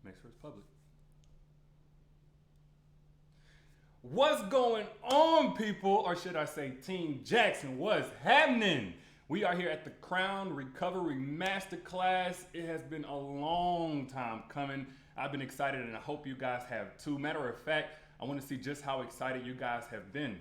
Make sure it's public. What's going on, people? Or should I say Team Jackson? What's happening? We are here at the Crown Recovery Masterclass. It has been a long time coming. I've been excited and I hope you guys have too. Matter of fact, I want to see just how excited you guys have been.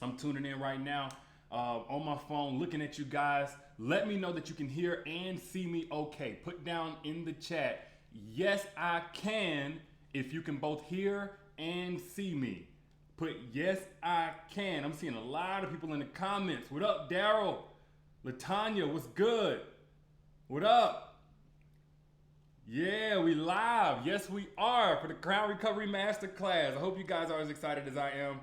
I'm tuning in right now on my phone, looking at you guys. Let me know that you can hear and see me okay. Put down in the chat, yes, I can, if you can both hear and see me. Put yes, I can. I'm seeing a lot of people in the comments. What up, Daryl? Latanya, what's good? What up? Yeah, we live. Yes, we are for the Crown Recovery Masterclass. I hope you guys are as excited as I am.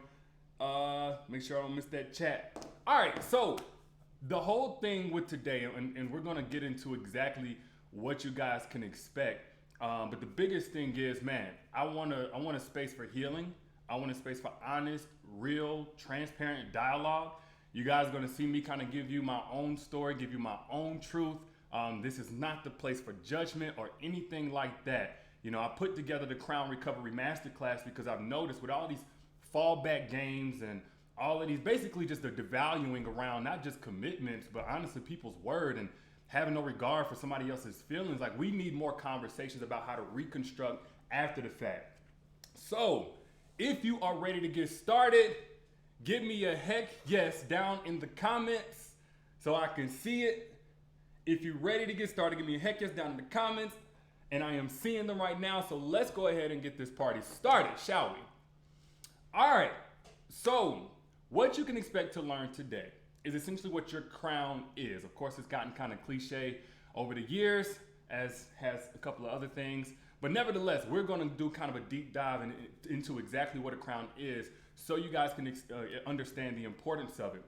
Make sure I don't miss that chat. All right, so the whole thing with today, and we're gonna get into exactly what you guys can expect. But the biggest thing is, man, I want a space for healing. I want a space for honest, real, transparent dialogue. You guys are gonna see me kind of give you my own story, give you my own truth. This is not the place for judgment or anything like that. You know, I put together the Crown Recovery Masterclass because I've noticed with all these fallback games and all of these, basically just the devaluing around not just commitments, but honestly people's word and having no regard for somebody else's feelings. Like, we need more conversations about how to reconstruct after the fact. So if you are ready to get started, give me a heck yes down in the comments so I can see it. If you're ready to get started, give me a heck yes down in the comments. And I am seeing them right now. So let's go ahead and get this party started, shall we? All right. So what you can expect to learn today is essentially what your crown is. Of course, it's gotten kind of cliche over the years, as has a couple of other things. But nevertheless, we're going to do kind of a deep dive into exactly what a crown is so you guys can understand the importance of it.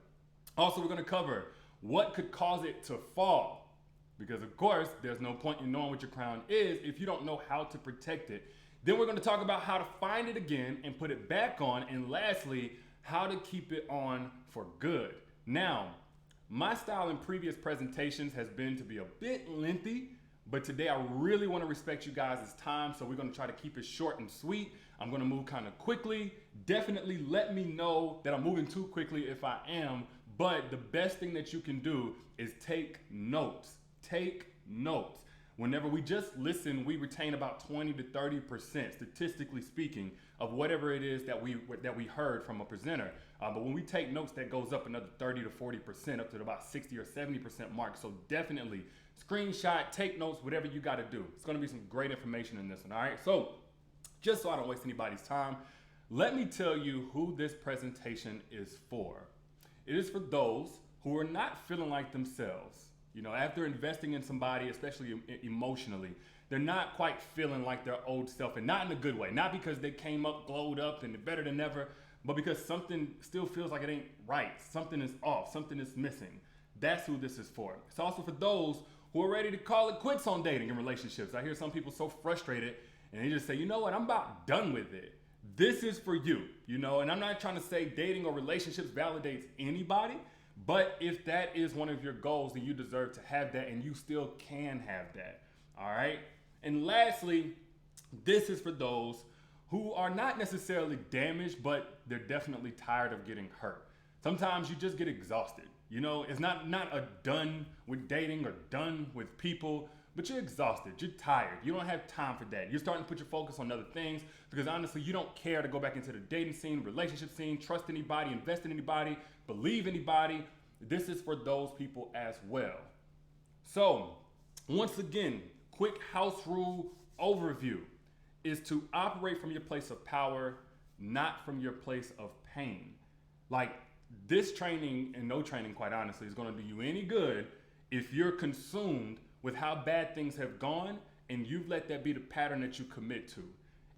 Also, we're going to cover what could cause it to fall. Because, of course, there's no point in knowing what your crown is if you don't know how to protect it. Then we're going to talk about how to find it again and put it back on. And lastly, how to keep it on for good. Now, my style in previous presentations has been to be a bit lengthy, but today I really want to respect you guys' time, so we're going to try to keep it short and sweet. I'm going to move kind of quickly. Definitely let me know that I'm moving too quickly if I am, but the best thing that you can do is take notes. Take notes. Whenever we just listen, we retain about 20 to 30%, statistically speaking, of whatever it is that we heard from a presenter. But when we take notes, that goes up another 30 to 40%, up to about 60 or 70% mark. So definitely screenshot, take notes, whatever you got to do. It's going to be some great information in this one. All right. So just so I don't waste anybody's time, let me tell you who this presentation is for. It is for those who are not feeling like themselves. You know, after investing in somebody, especially emotionally, they're not quite feeling like their old self, and not in a good way. Not because they came up, glowed up, and better than ever, but because something still feels like it ain't right. Something is off. Something is missing. That's who this is for. It's also for those who are ready to call it quits on dating and relationships. I hear some people so frustrated, and they just say, you know what, I'm about done with it. This is for you, you know, and I'm not trying to say dating or relationships validates anybody. But if that is one of your goals, then you deserve to have that, and you still can have that. All right. And lastly, this is for those who are not necessarily damaged, but they're definitely tired of getting hurt. Sometimes you just get exhausted. You know, it's not a done with dating or done with people, but you're exhausted. You're tired. You don't have time for that. You're starting to put your focus on other things because honestly, you don't care to go back into the dating scene, relationship scene, trust anybody, invest in anybody, believe anybody. This is for those people as well. So once again, quick house rule overview is to operate from your place of power, not from your place of pain. Like, this training and no training, quite honestly, is going to do you any good if you're consumed with how bad things have gone and you've let that be the pattern that you commit to.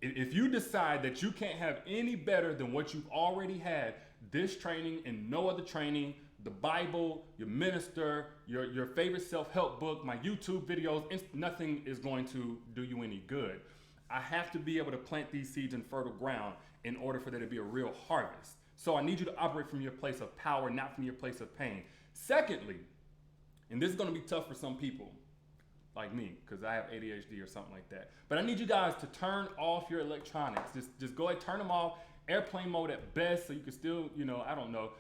If you decide that you can't have any better than what you've already had, this training and no other training, the Bible, your minister, your favorite self-help book, my YouTube videos, nothing is going to do you any good. I have to be able to plant these seeds in fertile ground in order for there to be a real harvest. So I need you to operate from your place of power, not from your place of pain. Secondly, and this is going to be tough for some people, like me, because I have ADHD or something like that. But I need you guys to turn off your electronics. Just go ahead, turn them off. Airplane mode at best, so you can still, I don't know.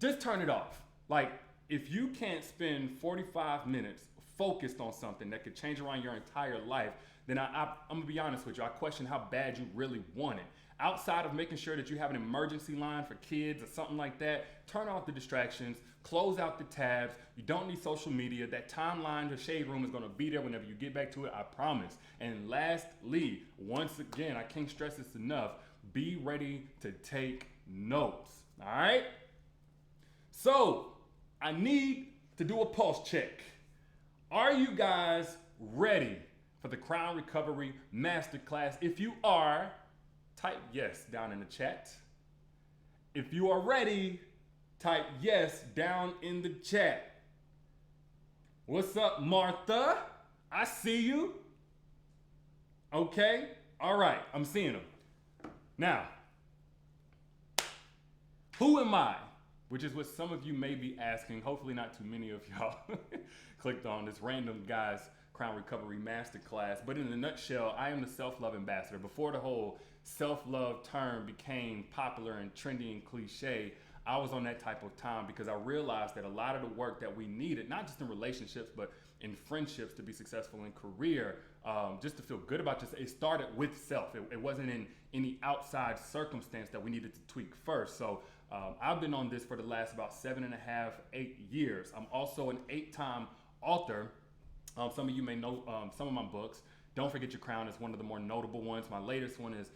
Just turn it off. Like, if you can't spend 45 minutes focused on something that could change around your entire life, then I'm gonna be honest with you, I question how bad you really want it. Outside of making sure that you have an emergency line for kids or something like that, turn off the distractions, close out the tabs. You don't need social media. That timeline, the shade room is gonna be there whenever you get back to it, I promise. And lastly, once again, I can't stress this enough, be ready to take notes, all right? So, I need to do a pulse check. Are you guys ready for the Crown Recovery Masterclass? If you are, type yes down in the chat. If you are ready, type yes down in the chat. What's up, Martha? I see you. Okay, all right, I'm seeing them. Now, who am I? Which is what some of you may be asking. Hopefully not too many of y'all clicked on this random guy's Crown Recovery Masterclass. But in a nutshell, I am the self-love ambassador. Before the whole self-love term became popular and trendy and cliche, I was on that type of time because I realized that a lot of the work that we needed, not just in relationships, but in friendships to be successful in career, just to feel good about yourself, it started with self. It wasn't in any outside circumstance that we needed to tweak first. So I've been on this for the last about 7.5, 8 years. I'm also an 8-time author. Some of you may know some of my books. Don't Forget Your Crown is one of the more notable ones. My latest one is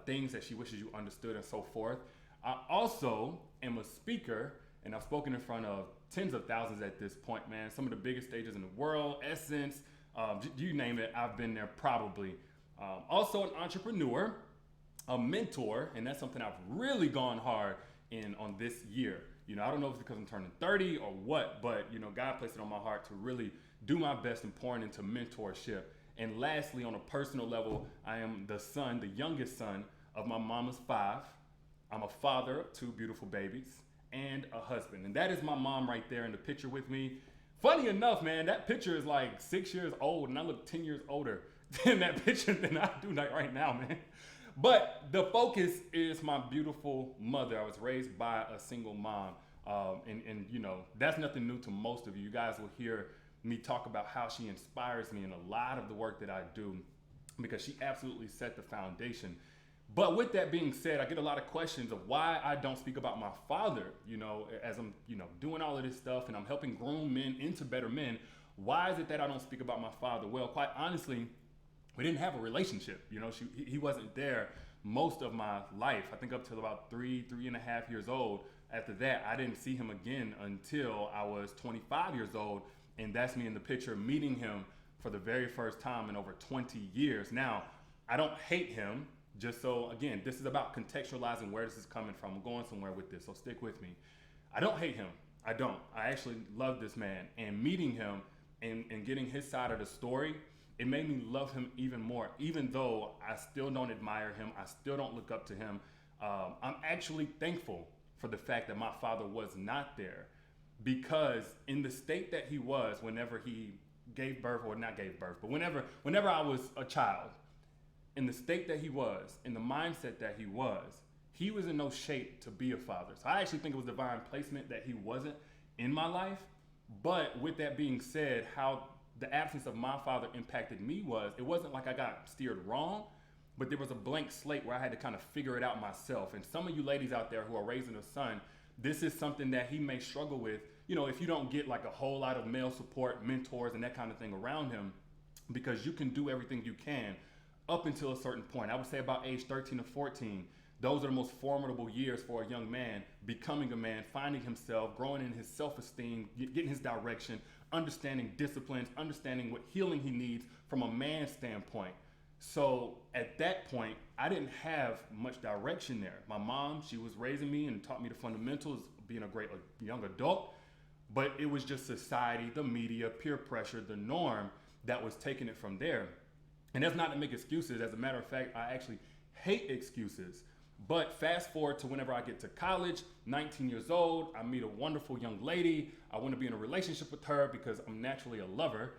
Things That She Wishes You Understood, and so forth. I also am a speaker, and I've spoken in front of tens of thousands at this point, man. Some of the biggest stages in the world, Essence, you name it, I've been there probably. Also an entrepreneur, a mentor, and that's something I've really gone hard in on this year. I don't know if it's because I'm turning 30 or what, but God placed it on my heart to really do my best in pouring into mentorship. And lastly, on a personal level, I am the youngest son of my mama's 5. I'm a father of 2 beautiful babies and a husband. And that is my mom right there in the picture with me. Funny enough, man, that picture is like 6 years old and I look 10 years older in that picture than I do right now, man. But the focus is my beautiful mother. I was raised by a single mom. And that's nothing new to most of you. You guys will hear me talk about how she inspires me in a lot of the work that I do because she absolutely set the foundation. But with that being said, I get a lot of questions of why I don't speak about my father, as I'm, doing all of this stuff and I'm helping groom men into better men. Why is it that I don't speak about my father? Well, quite honestly, we didn't have a relationship. He wasn't there most of my life. I think up till about 3.5 years old. After that, I didn't see him again until I was 25 years old. And that's me in the picture meeting him for the very first time in over 20 years. Now, I don't hate him. Just so, again, this is about contextualizing where this is coming from. I'm going somewhere with this, so stick with me. I don't hate him. I don't. I actually love this man. And meeting him and getting his side of the story, it made me love him even more. Even though I still don't admire him, I still don't look up to him. I'm actually thankful for the fact that my father was not there. Because in the state that he was whenever he gave birth, or not gave birth, but whenever I was a child, in the state that he was, in the mindset that he was in no shape to be a father. So I actually think it was divine placement that he wasn't in my life. But with that being said, how the absence of my father impacted me it wasn't like I got steered wrong, but there was a blank slate where I had to kind of figure it out myself. And some of you ladies out there who are raising a son, this is something that he may struggle with, if you don't get like a whole lot of male support, mentors, and that kind of thing around him, because you can do everything you can up until a certain point. I would say about age 13 to 14, those are the most formidable years for a young man, becoming a man, finding himself, growing in his self-esteem, getting his direction, understanding disciplines, understanding what healing he needs from a man's standpoint. So at that point, I didn't have much direction there. My mom, she was raising me and taught me the fundamentals of being a great young adult, but it was just society, the media, peer pressure, the norm that was taking it from there. And that's not to make excuses. As a matter of fact, I actually hate excuses. But fast forward to whenever I get to college, 19 years old, I meet a wonderful young lady. I want to be in a relationship with her because I'm naturally a lover.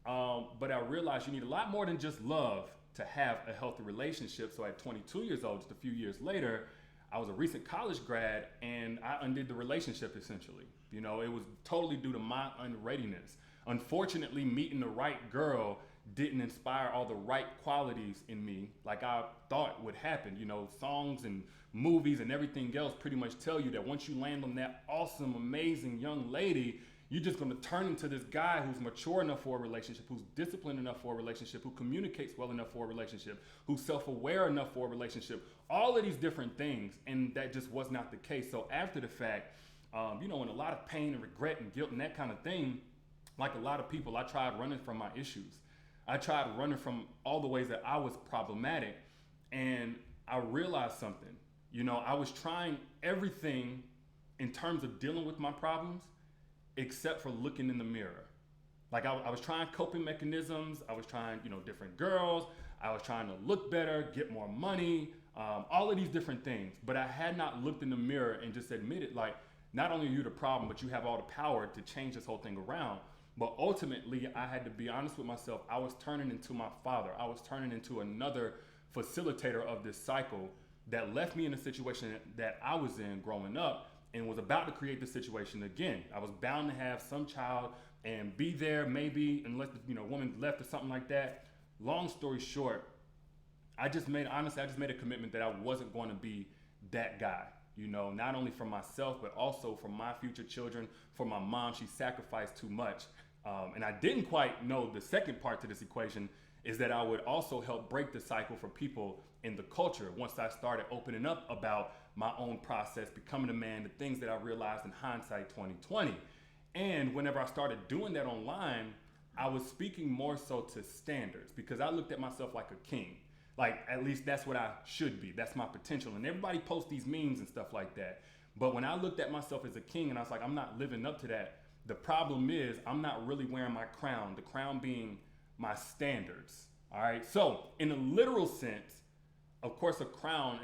But I realized you need a lot more than just love to have a healthy relationship. So at 22 years old, just a few years later, I was a recent college grad and I undid the relationship essentially. You know, it was totally due to my unreadiness. Unfortunately, meeting the right girl didn't inspire all the right qualities in me like I thought would happen. You know, songs and movies and everything else pretty much tell you that once you land on that awesome, amazing young lady, you're just going to turn into this guy who's mature enough for a relationship, who's disciplined enough for a relationship, who communicates well enough for a relationship, who's self-aware enough for a relationship, all of these different things. And that just was not the case. So after the fact, you know, in a lot of pain and regret and guilt and that kind of thing, like a lot of people, I tried running from my issues. I tried running from all the ways that I was problematic. And I realized something. You know, I was trying everything in terms of dealing with my problems, except for looking in the mirror. Like I was trying coping mechanisms. I was trying, you know, different girls. I was trying to look better, get more money, all of these different things. But I had not looked in the mirror and just admitted, like, not only are you the problem, but you have all the power to change this whole thing around. But ultimately, I had to be honest with myself. I was turning into my father. I was turning into another facilitator of this cycle that left me in a situation that I was in growing up and was about to create the situation again. I was bound to have some child and be there maybe unless the, you know, woman left or something like that. Long story short, I just made a commitment that I wasn't going to be that guy. You know, not only for myself, but also for my future children, for my mom. She sacrificed too much. And I didn't quite know the second part to this equation is that I would also help break the cycle for people in the culture once I started opening up about my own process, becoming a man, the things that I realized in hindsight 2020. And whenever I started doing that online, I was speaking more so to standards because I looked at myself like a king. Like, at least that's what I should be. That's my potential. And everybody posts these memes and stuff like that. But when I looked at myself as a king and I was like, I'm not living up to that. The problem is I'm not really wearing my crown, the crown being my standards. All right. So in a literal sense, of course, a crown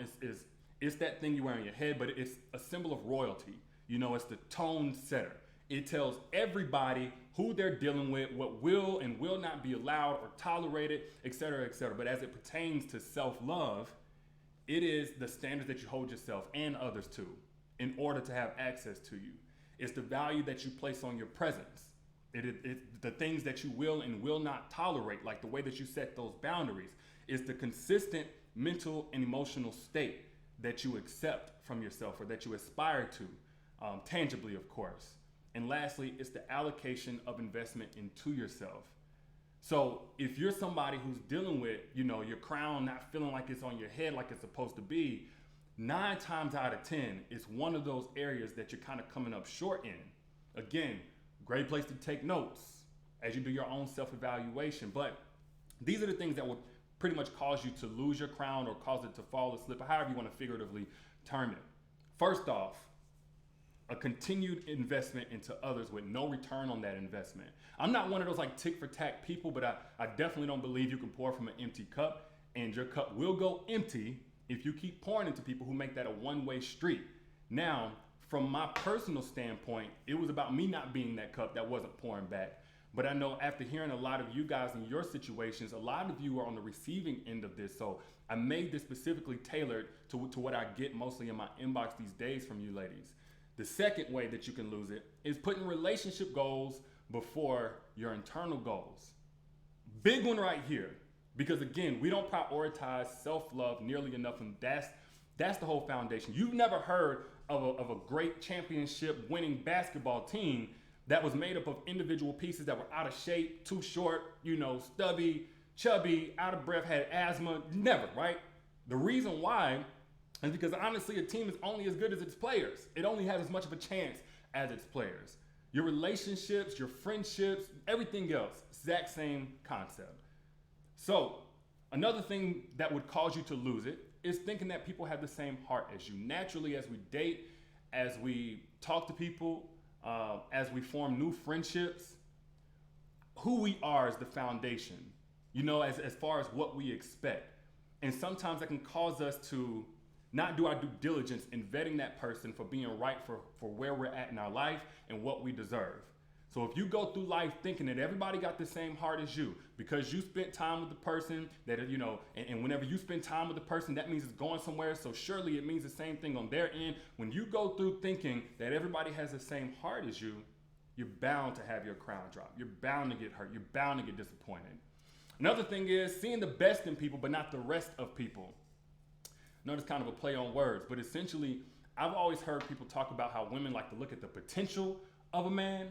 is that thing you wear on your head, but it's a symbol of royalty. You know, it's the tone setter. It tells everybody who they're dealing with, what will and will not be allowed or tolerated, et cetera, et cetera. But as it pertains to self-love, it is the standards that you hold yourself and others to in order to have access to you. It's the value that you place on your presence. It's the things that you will and will not tolerate, like the way that you set those boundaries. It's the consistent mental and emotional state that you accept from yourself or that you aspire to, tangibly, of course. And lastly, it's the allocation of investment into yourself. So if you're somebody who's dealing with, you know, your crown not feeling like it's on your head like it's supposed to be, 9 times out of 10, it's one of those areas that you're kind of coming up short in. Again, great place to take notes as you do your own self-evaluation. But these are the things that will pretty much cause you to lose your crown or cause it to fall or slip, or however you want to figuratively term it. First off, a continued investment into others with no return on that investment. I'm not one of those like tick for tack people, but I definitely don't believe you can pour from an empty cup, and your cup will go empty if you keep pouring into people who make that a one-way street. Now, from my personal standpoint, it was about me not being that cup that wasn't pouring back. But I know after hearing a lot of you guys in your situations, a lot of you are on the receiving end of this. So I made this specifically tailored to what I get mostly in my inbox these days from you ladies. The second way that you can lose it is putting relationship goals before your internal goals. Big one right here. Because again, we don't prioritize self-love nearly enough, and that's the whole foundation. You've never heard of a great championship winning basketball team that was made up of individual pieces that were out of shape, too short, you know, stubby, chubby, out of breath, had asthma. Never, right? The reason why is because honestly, a team is only as good as its players. It only has as much of a chance as its players. Your relationships, your friendships, everything else, exact same concept. So another thing that would cause you to lose it is thinking that people have the same heart as you. Naturally, as we date, as we talk to people, as we form new friendships, who we are is the foundation, you know, as far as what we expect. And sometimes that can cause us to not do our due diligence in vetting that person for being right for where we're at in our life and what we deserve. So if you go through life thinking that everybody got the same heart as you, because you spent time with the person that, you know, and whenever you spend time with the person, that means it's going somewhere. So surely it means the same thing on their end. When you go through thinking that everybody has the same heart as you, you're bound to have your crown drop. You're bound to get hurt. You're bound to get disappointed. Another thing is seeing the best in people, but not the rest of people. Notice kind of a play on words, but essentially, I've always heard people talk about how women like to look at the potential of a man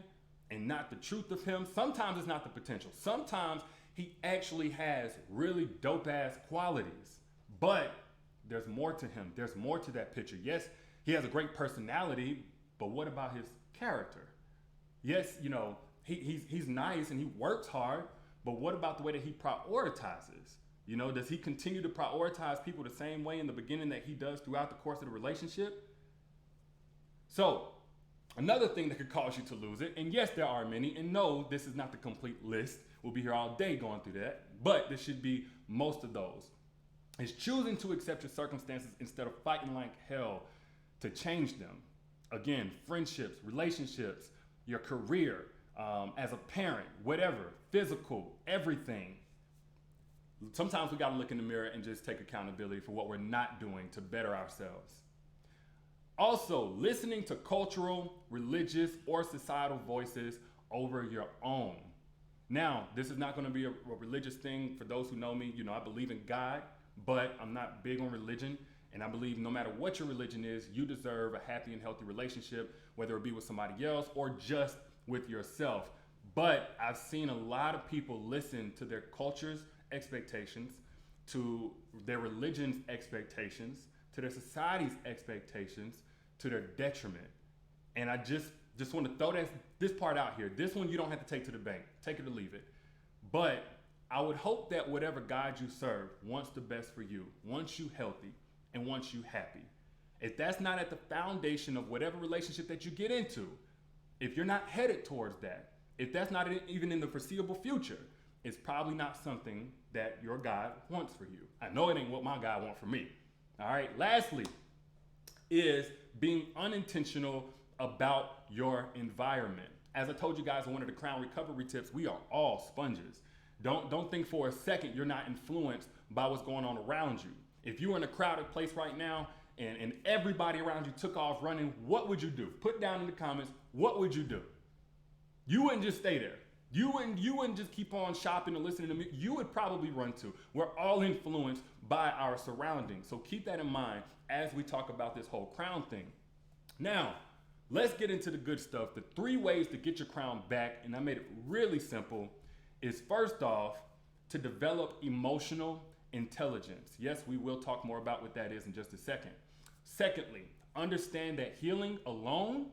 and not the truth of him. Sometimes it's not the potential. Sometimes he actually has really dope ass qualities, but there's more to him. There's more to that picture. Yes, he has a great personality, but what about his character? Yes, you know, he's nice and he works hard, but what about the way that he prioritizes? You know, does he continue to prioritize people the same way in the beginning that he does throughout the course of the relationship? So, another thing that could cause you to lose it, and yes, there are many, and no, this is not the complete list. We'll be here all day going through that, but this should be most of those. Is choosing to accept your circumstances instead of fighting like hell to change them. Again, friendships, relationships, your career, as a parent, whatever, physical, everything. Sometimes we gotta look in the mirror and just take accountability for what we're not doing to better ourselves. Also, listening to cultural, religious, or societal voices over your own. Now, this is not gonna be a religious thing. For those who know me, you know, I believe in God, but I'm not big on religion. And I believe no matter what your religion is, you deserve a happy and healthy relationship, whether it be with somebody else or just with yourself. But I've seen a lot of people listen to their culture's expectations, to their religion's expectations, to their society's expectations, to their detriment. And I just want to throw this part out here. This one you don't have to take to the bank. Take it or leave it. But I would hope that whatever God you serve wants the best for you, wants you healthy, and wants you happy. If that's not at the foundation of whatever relationship that you get into, if you're not headed towards that, if that's not even in the foreseeable future, it's probably not something that your God wants for you. I know it ain't what my God wants for me. All right. Lastly, is being unintentional about your environment. As I told you guys in one of the Crown Recovery tips, we are all sponges. Don't think for a second you're not influenced by what's going on around you. If you were in a crowded place right now and everybody around you took off running, what would you do? Put down in the comments, what would you do? You wouldn't just stay there. You wouldn't just keep on shopping and listening to me. You would probably run too. We're all influenced by our surroundings. So keep that in mind as we talk about this whole crown thing. Now, let's get into the good stuff. The 3 ways to get your crown back, and I made it really simple, is first off, to develop emotional intelligence. Yes, we will talk more about what that is in just a second. Secondly, understand that healing alone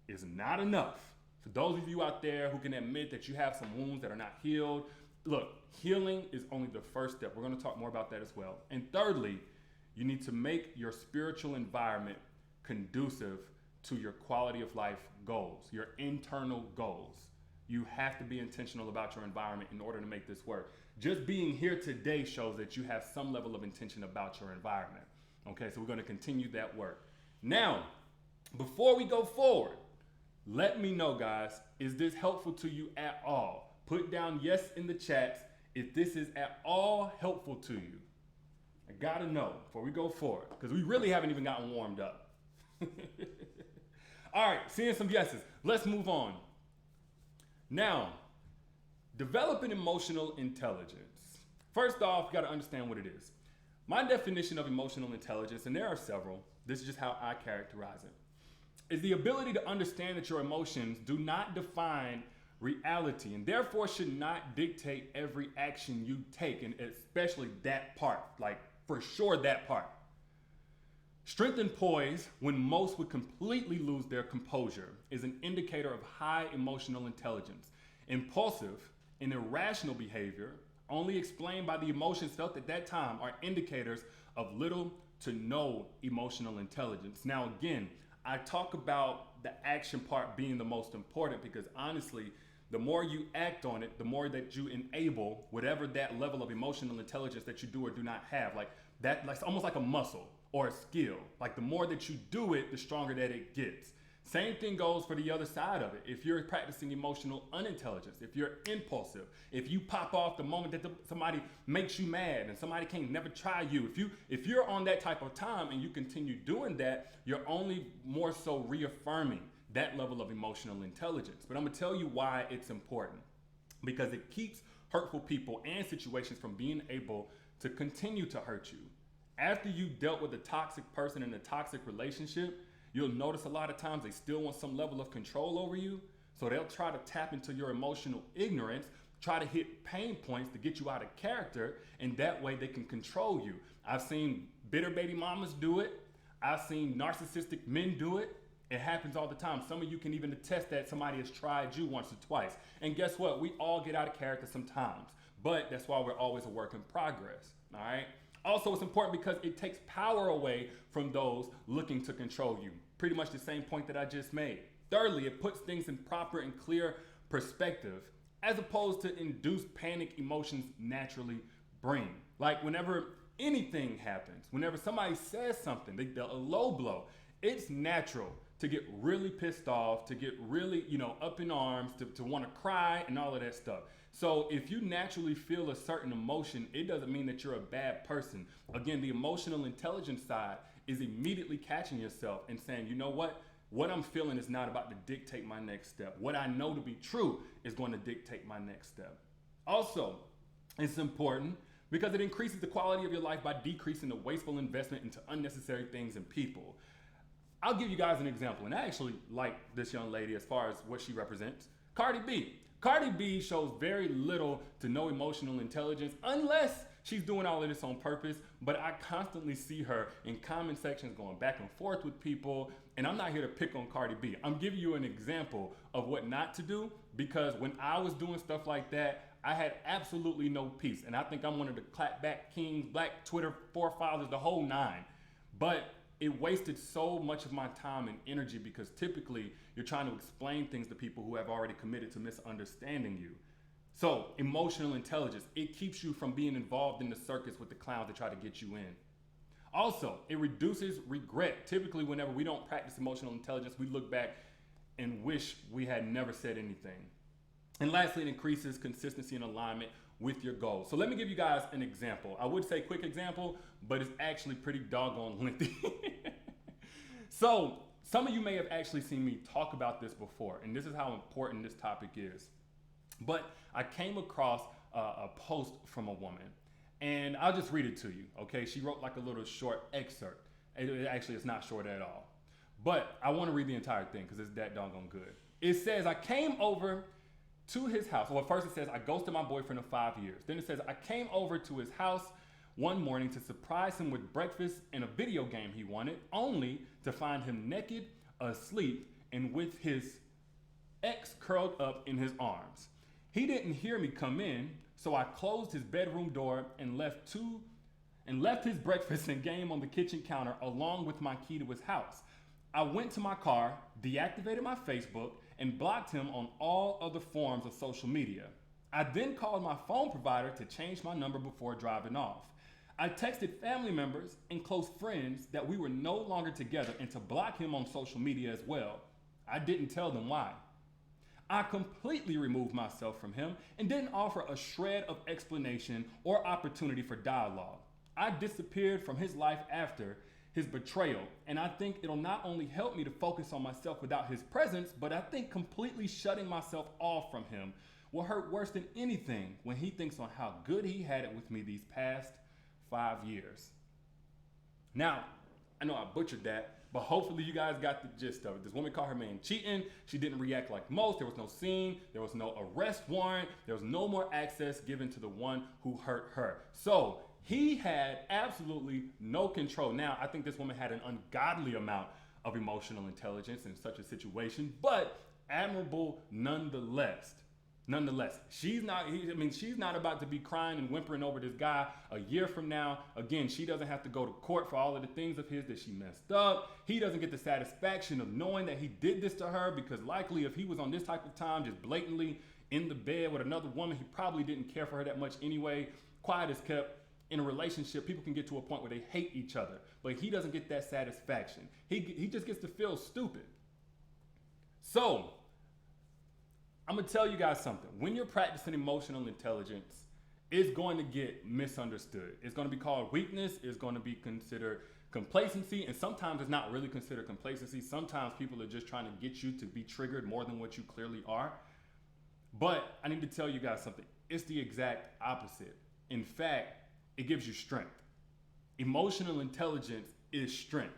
is not enough. For those of you out there who can admit that you have some wounds that are not healed, look, healing is only the first step. We're going to talk more about that as well. And thirdly, you need to make your spiritual environment conducive to your quality of life goals, your internal goals. You have to be intentional about your environment in order to make this work. Just being here today shows that you have some level of intention about your environment. Okay, so we're going to continue that work. Now, before we go forward, let me know, guys, is this helpful to you at all? Put down yes in the chats if this is at all helpful to you. I gotta know before we go forward, because we really haven't even gotten warmed up. All right, seeing some yeses. Let's move on. Now, developing emotional intelligence. First off, you gotta understand what it is. My definition of emotional intelligence, and there are several, this is just how I characterize it, is the ability to understand that your emotions do not define reality and therefore should not dictate every action you take, and especially that part, like for sure that part. Strength and poise, when most would completely lose their composure, is an indicator of high emotional intelligence. Impulsive and irrational behavior, only explained by the emotions felt at that time, are indicators of little to no emotional intelligence. Now again, I talk about the action part being the most important because honestly, the more you act on it, the more that you enable whatever that level of emotional intelligence that you do or do not have. Like that, like almost like a muscle or a skill. Like the more that you do it, the stronger that it gets. Same thing goes for the other side of it. If you're practicing emotional unintelligence, if you're impulsive, if you pop off the moment that somebody makes you mad and somebody can't never try you, if you're on that type of time and you continue doing that, you're only more so reaffirming that level of emotional intelligence. But I'm gonna tell you why it's important. Because it keeps hurtful people and situations from being able to continue to hurt you. After you dealt with a toxic person in a toxic relationship, you'll notice a lot of times they still want some level of control over you. So they'll try to tap into your emotional ignorance, try to hit pain points to get you out of character, and that way they can control you. I've seen bitter baby mamas do it. I've seen narcissistic men do it. It happens all the time. Some of you can even attest that somebody has tried you once or twice. And guess what? We all get out of character sometimes, but that's why we're always a work in progress, all right? Also, it's important because it takes power away from those looking to control you. Pretty much the same point that I just made. Thirdly, it puts things in proper and clear perspective as opposed to induced panic emotions naturally bring. Like whenever anything happens, whenever somebody says something, a low blow, it's natural to get really pissed off, to get really, up in arms, to want to cry and all of that stuff. So if you naturally feel a certain emotion, it doesn't mean that you're a bad person. Again, the emotional intelligence side is immediately catching yourself and saying, you know what I'm feeling is not about to dictate my next step. What I know to be true is going to dictate my next step. Also, it's important because it increases the quality of your life by decreasing the wasteful investment into unnecessary things and people. I'll give you guys an example, and I actually like this young lady as far as what she represents. Cardi B. Cardi B shows very little to no emotional intelligence unless she's doing all of this on purpose, but I constantly see her in comment sections going back and forth with people, and I'm not here to pick on Cardi B. I'm giving you an example of what not to do, because when I was doing stuff like that, I had absolutely no peace, and I think I'm one of the clapback kings, black Twitter forefathers, the whole nine. But it wasted so much of my time and energy because typically you're trying to explain things to people who have already committed to misunderstanding you. So emotional intelligence, it keeps you from being involved in the circus with the clowns that try to get you in. Also, it reduces regret. Typically, whenever we don't practice emotional intelligence, we look back and wish we had never said anything. And lastly, it increases consistency and alignment with your goals. So let me give you guys an example. I would say quick example, but it's actually pretty doggone lengthy. So some of you may have actually seen me talk about this before, and this is how important this topic is. But I came across a post from a woman, and I'll just read it to you, okay? She wrote like a little short excerpt. Actually, it's not short at all. But I want to read the entire thing because it's that doggone good. It says, I came over to his house. Well, first it says, I ghosted my boyfriend of 5 years. Then it says, I came over to his house one morning to surprise him with breakfast and a video game he wanted, only to find him naked, asleep, and with his ex curled up in his arms. He didn't hear me come in, so I closed his bedroom door and left his breakfast and game on the kitchen counter along with my key to his house. I went to my car, deactivated my Facebook, and blocked him on all other forms of social media. I then called my phone provider to change my number before driving off. I texted family members and close friends that we were no longer together and to block him on social media as well. I didn't tell them why. I completely removed myself from him and didn't offer a shred of explanation or opportunity for dialogue. I disappeared from his life after his betrayal, and I think it'll not only help me to focus on myself without his presence, but I think completely shutting myself off from him will hurt worse than anything when he thinks on how good he had it with me these past 5 years. Now, I know I butchered that, but hopefully you guys got the gist of it. This woman called her man cheating. She didn't react like most. There was no scene. There was no arrest warrant. There was no more access given to the one who hurt her. So he had absolutely no control. Now, I think this woman had an ungodly amount of emotional intelligence in such a situation, but admirable nonetheless. She's not about to be crying and whimpering over this guy a year from now. Again, she doesn't have to go to court for all of the things of his that she messed up. He doesn't get the satisfaction of knowing that he did this to her, because likely if he was on this type of time, just blatantly in the bed with another woman, he probably didn't care for her that much anyway. Quiet as kept. In a relationship, people can get to a point where they hate each other, but he doesn't get that satisfaction. He just gets to feel stupid. So, I'm gonna tell you guys something. When you're practicing emotional intelligence, it's going to get misunderstood. It's going to be called weakness. It's going to be considered complacency. And sometimes it's not really considered complacency. Sometimes people are just trying to get you to be triggered more than what you clearly are. But I need to tell you guys something. It's the exact opposite. In fact, it gives you strength. Emotional intelligence is strength.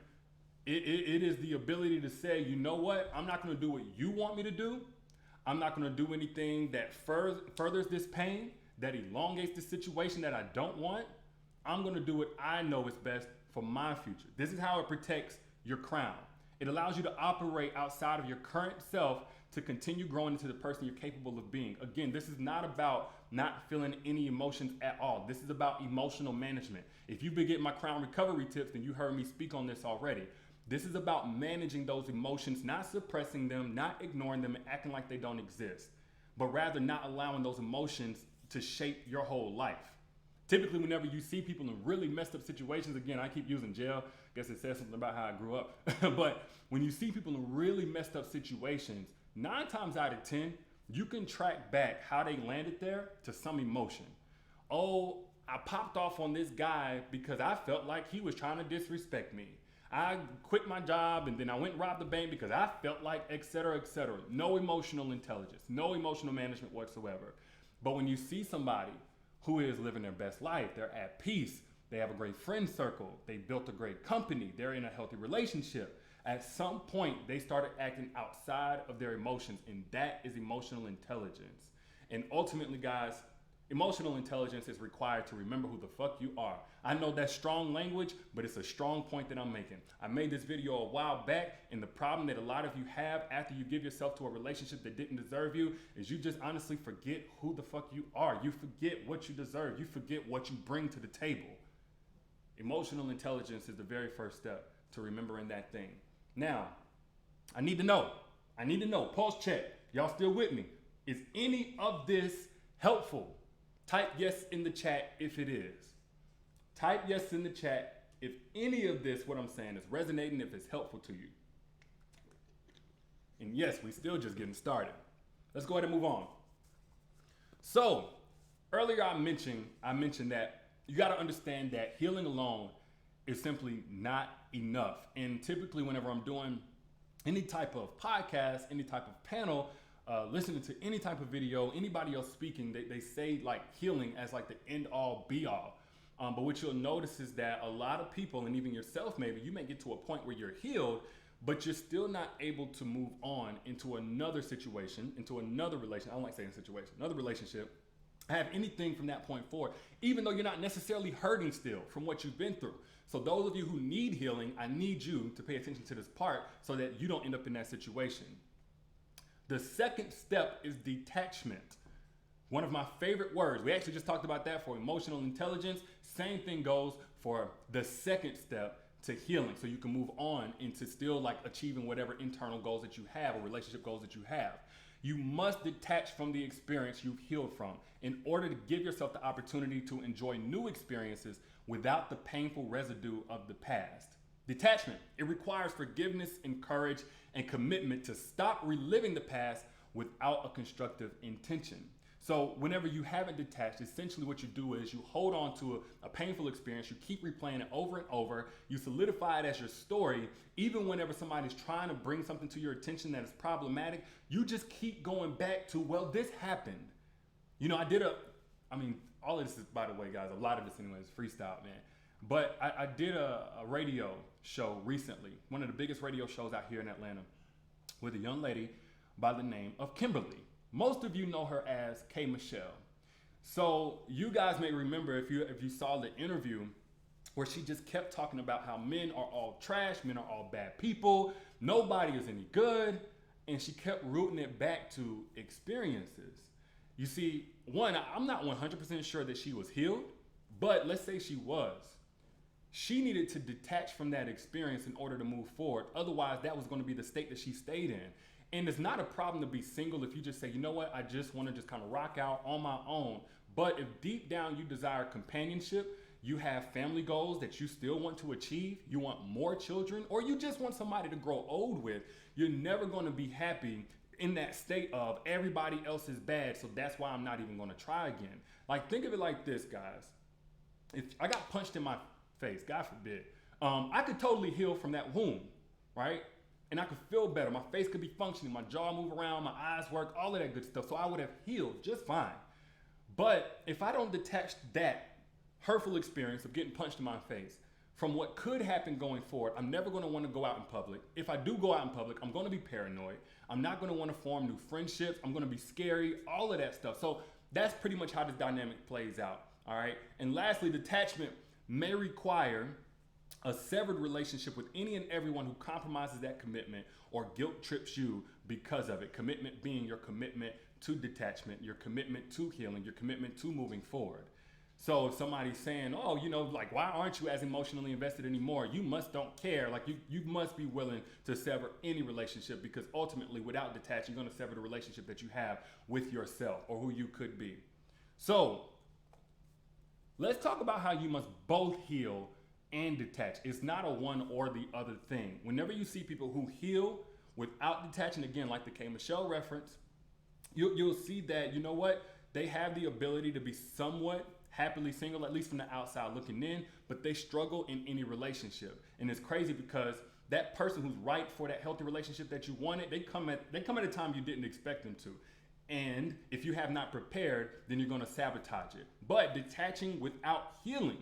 It is the ability to say, you know what? I'm not going to do what you want me to do. I'm not going to do anything that furthers this pain, that elongates the situation that I don't want. I'm going to do what I know is best for my future. This is how it protects your crown. It allows you to operate outside of your current self to continue growing into the person you're capable of being. Again, this is not about not feeling any emotions at all. This is about emotional management. If you've been getting my crown recovery tips, then you heard me speak on this already. This is about managing those emotions, not suppressing them, not ignoring them and acting like they don't exist, but rather not allowing those emotions to shape your whole life. Typically, whenever you see people in really messed up situations, again, I keep using jail. I guess it says something about how I grew up. But when you see people in really messed up situations, 9 times out of 10, you can track back how they landed there to some emotion. Oh, I popped off on this guy because I felt like he was trying to disrespect me. I quit my job and then I went and robbed the bank because I felt like, et cetera, et cetera. No emotional intelligence, no emotional management whatsoever. But when you see somebody who is living their best life, they're at peace, they have a great friend circle, they built a great company, they're in a healthy relationship, at some point they started acting outside of their emotions, and that is emotional intelligence. And ultimately, guys, emotional intelligence is required to remember who the fuck you are. I know that's strong language, but it's a strong point that I'm making. I made this video a while back, and the problem that a lot of you have after you give yourself to a relationship that didn't deserve you is you just honestly forget who the fuck you are. You forget what you deserve. You forget what you bring to the table. Emotional intelligence is the very first step to remembering that thing. Now, I need to know, pulse check. Y'all still with me? Is any of this helpful? Type yes in the chat if it is. Type yes in the chat if any of this, what I'm saying, is resonating, if it's helpful to you. And yes, we still just getting started. Let's go ahead and move on. So, earlier I mentioned that you got to understand that healing alone is simply not enough. And typically whenever I'm doing any type of podcast, any type of panel, listening to any type of video, anybody else speaking, they say like healing as like the end all be all. But what you'll notice is that a lot of people, and even yourself maybe, you may get to a point where you're healed, but you're still not able to move on into another situation, into another relation. I don't like saying situation, another relationship. Have anything from that point forward, even though you're not necessarily hurting still from what you've been through. So those of you who need healing, I need you to pay attention to this part so that you don't end up in that situation. The second step is detachment. One of my favorite words. We actually just talked about that for emotional intelligence. Same thing goes for the second step to healing. So you can move on into still like achieving whatever internal goals that you have or relationship goals that you have. You must detach from the experience you've healed from in order to give yourself the opportunity to enjoy new experiences without the painful residue of the past. Detachment, it requires forgiveness and courage and commitment to stop reliving the past without a constructive intention. So whenever you haven't detached, essentially what you do is you hold on to a painful experience, you keep replaying it over and over, you solidify it as your story, even whenever somebody's trying to bring something to your attention that is problematic, you just keep going back to, well, this happened. You know, all of this is, by the way, guys, a lot of this anyway is freestyle, man. But I did a radio show recently, one of the biggest radio shows out here in Atlanta, with a young lady by the name of Kimberly. Most of you know her as K. Michelle. So you guys may remember if you saw the interview where she just kept talking about how men are all trash, men are all bad people, nobody is any good, and she kept rooting it back to experiences. You see, one, I'm not 100% sure that she was healed, but let's say she was. She needed to detach from that experience in order to move forward. Otherwise, that was going to be the state that she stayed in. And it's not a problem to be single if you just say, you know what, I just want to just kind of rock out on my own. But if deep down you desire companionship, you have family goals that you still want to achieve, you want more children, or you just want somebody to grow old with, you're never going to be happy in that state of everybody else is bad, so that's why I'm not even going to try again. Like, think of it like this, guys. If I got punched in my face, God forbid, I could totally heal from that wound, right? And I could feel better. My face could be functioning, my jaw move around, my eyes work, all of that good stuff. So I would have healed just fine. But if I don't detach that hurtful experience of getting punched in my face from what could happen going forward, I'm never going to want to go out in public. If I do go out in public, I'm going to be paranoid. I'm not going to want to form new friendships. I'm going to be scary, all of that stuff. So that's pretty much how this dynamic plays out, all right? And lastly, detachment may require a severed relationship with any and everyone who compromises that commitment or guilt trips you because of it. Commitment being your commitment to detachment, your commitment to healing, your commitment to moving forward. So if somebody's saying, oh, like, why aren't you as emotionally invested anymore? You must don't care. Like, you must be willing to sever any relationship, because ultimately, without detaching, you're going to sever the relationship that you have with yourself or who you could be. So let's talk about how you must both heal and detach. It's not a one or the other thing. Whenever you see people who heal without detaching, again, like the K. Michelle reference, you'll see that, they have the ability to be somewhat happily single, at least from the outside looking in, but they struggle in any relationship. And it's crazy because that person who's right for that healthy relationship that you wanted, they come at a time you didn't expect them to. And if you have not prepared, then you're going to sabotage it. But detaching without healing,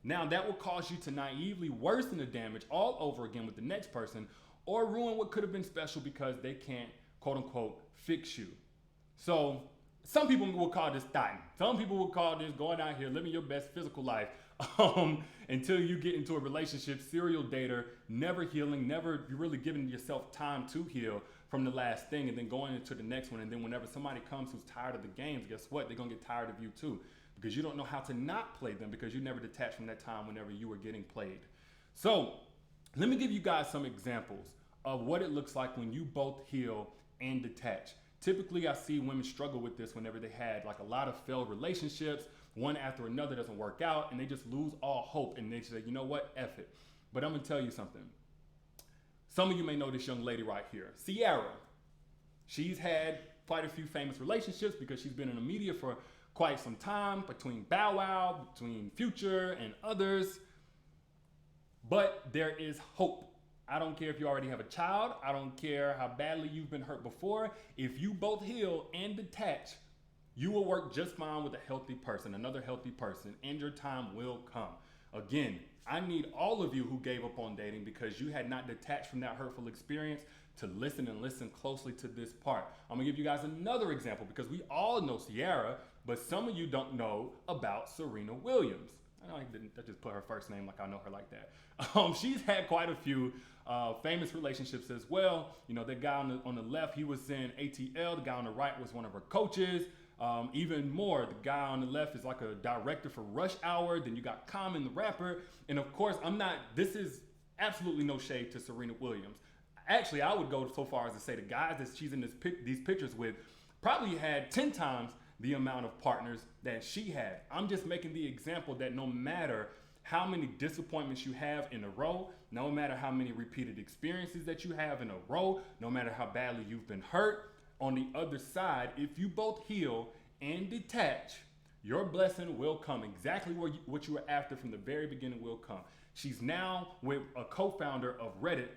now that will cause you to naively worsen the damage all over again with the next person, or ruin what could have been special because they can't, quote unquote, fix you. So some people will call this thotting. Some people will call this going out here, living your best physical life until you get into a relationship, serial dater, never healing, never really giving yourself time to heal from the last thing, and then going into the next one. And then whenever somebody comes who's tired of the games, guess what? They're going to get tired of you too, because you don't know how to not play them, because you never detached from that time whenever you were getting played. So let me give you guys some examples of what it looks like when you both heal and detach. Typically, I see women struggle with this whenever they had like a lot of failed relationships, one after another doesn't work out, and they just lose all hope, and they say, you know what, F it. But I'm gonna tell you something. Some of you may know this young lady right here, Ciara. She's had quite a few famous relationships because she's been in the media for quite some time, between Bow Wow, between Future and others. But there is hope. I don't care if you already have a child. I don't care how badly you've been hurt before. If you both heal and detach, you will work just fine with a healthy person, another healthy person, and your time will come. Again, I need all of you who gave up on dating because you had not detached from that hurtful experience to listen and listen closely to this part. I'm gonna give you guys another example because we all know Ciara, but some of you don't know about Serena Williams. I know I just put her first name like I know her like that. She's had quite a few famous relationships as well. The guy on the left, he was in ATL. The guy on the right was one of her coaches. Even more, the guy on the left is like a director for Rush Hour. Then you got Common, the rapper. And of course, this is absolutely no shade to Serena Williams. Actually, I would go so far as to say the guys that she's in these pictures with probably had 10 times the amount of partners that she had. I'm just making the example that no matter how many disappointments you have in a row, no matter how many repeated experiences that you have in a row, no matter how badly you've been hurt, on the other side, if you both heal and detach, your blessing will come. Exactly what you were after from the very beginning will come. She's now with a co-founder of Reddit,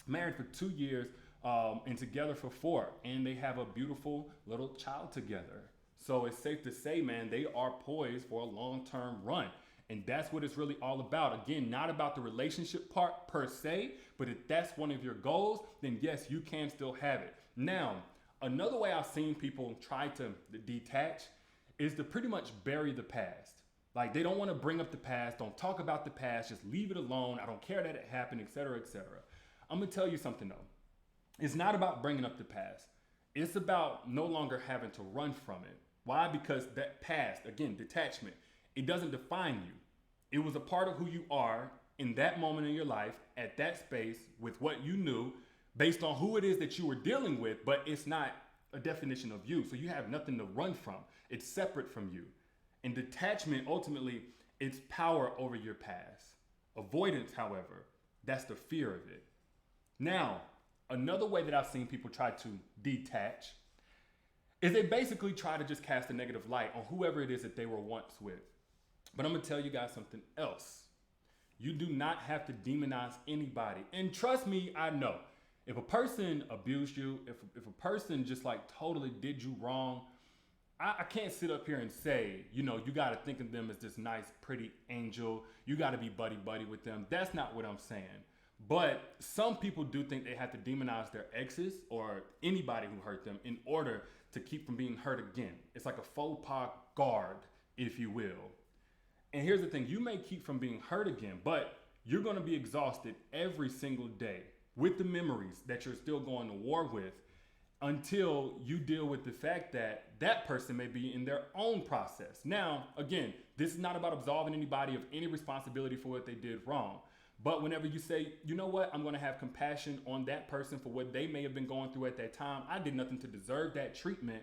married for 2 years, and together for 4, and they have a beautiful little child together. So it's safe to say, man, they are poised for a long-term run. And that's what it's really all about. Again, not about the relationship part per se, but if that's one of your goals, then yes, you can still have it. Now, another way I've seen people try to detach is to pretty much bury the past. Like, they don't want to bring up the past, don't talk about the past, just leave it alone. I don't care that it happened, etc., etc. I'm gonna tell you something though. It's not about bringing up the past. It's about no longer having to run from it. Why? Because that past, again, detachment, it doesn't define you. It was a part of who you are in that moment in your life, at that space, with what you knew, based on who it is that you were dealing with, but it's not a definition of you. So you have nothing to run from. It's separate from you. And detachment, ultimately, It's power over your past. Avoidance, however, that's the fear of it. Now, another way that I've seen people try to detach is they basically try to just cast a negative light on whoever it is that they were once with. But I'm gonna tell you guys something else. You do not have to demonize anybody. And trust me, I know. If a person abused you, if a person just like totally did you wrong, I can't sit up here and say, you know, you got to think of them as this nice, pretty angel. You got to be buddy-buddy with them. That's not what I'm saying. But some people do think they have to demonize their exes or anybody who hurt them in order to keep from being hurt again. It's like a faux pas guard, if you will. And here's the thing. You may keep from being hurt again, but you're going to be exhausted every single day with the memories that you're still going to war with, until you deal with the fact that that person may be in their own process. Now, again, this is not about absolving anybody of any responsibility for what they did wrong. But whenever you say, you know what, I'm going to have compassion on that person for what they may have been going through at that time. I did nothing to deserve that treatment.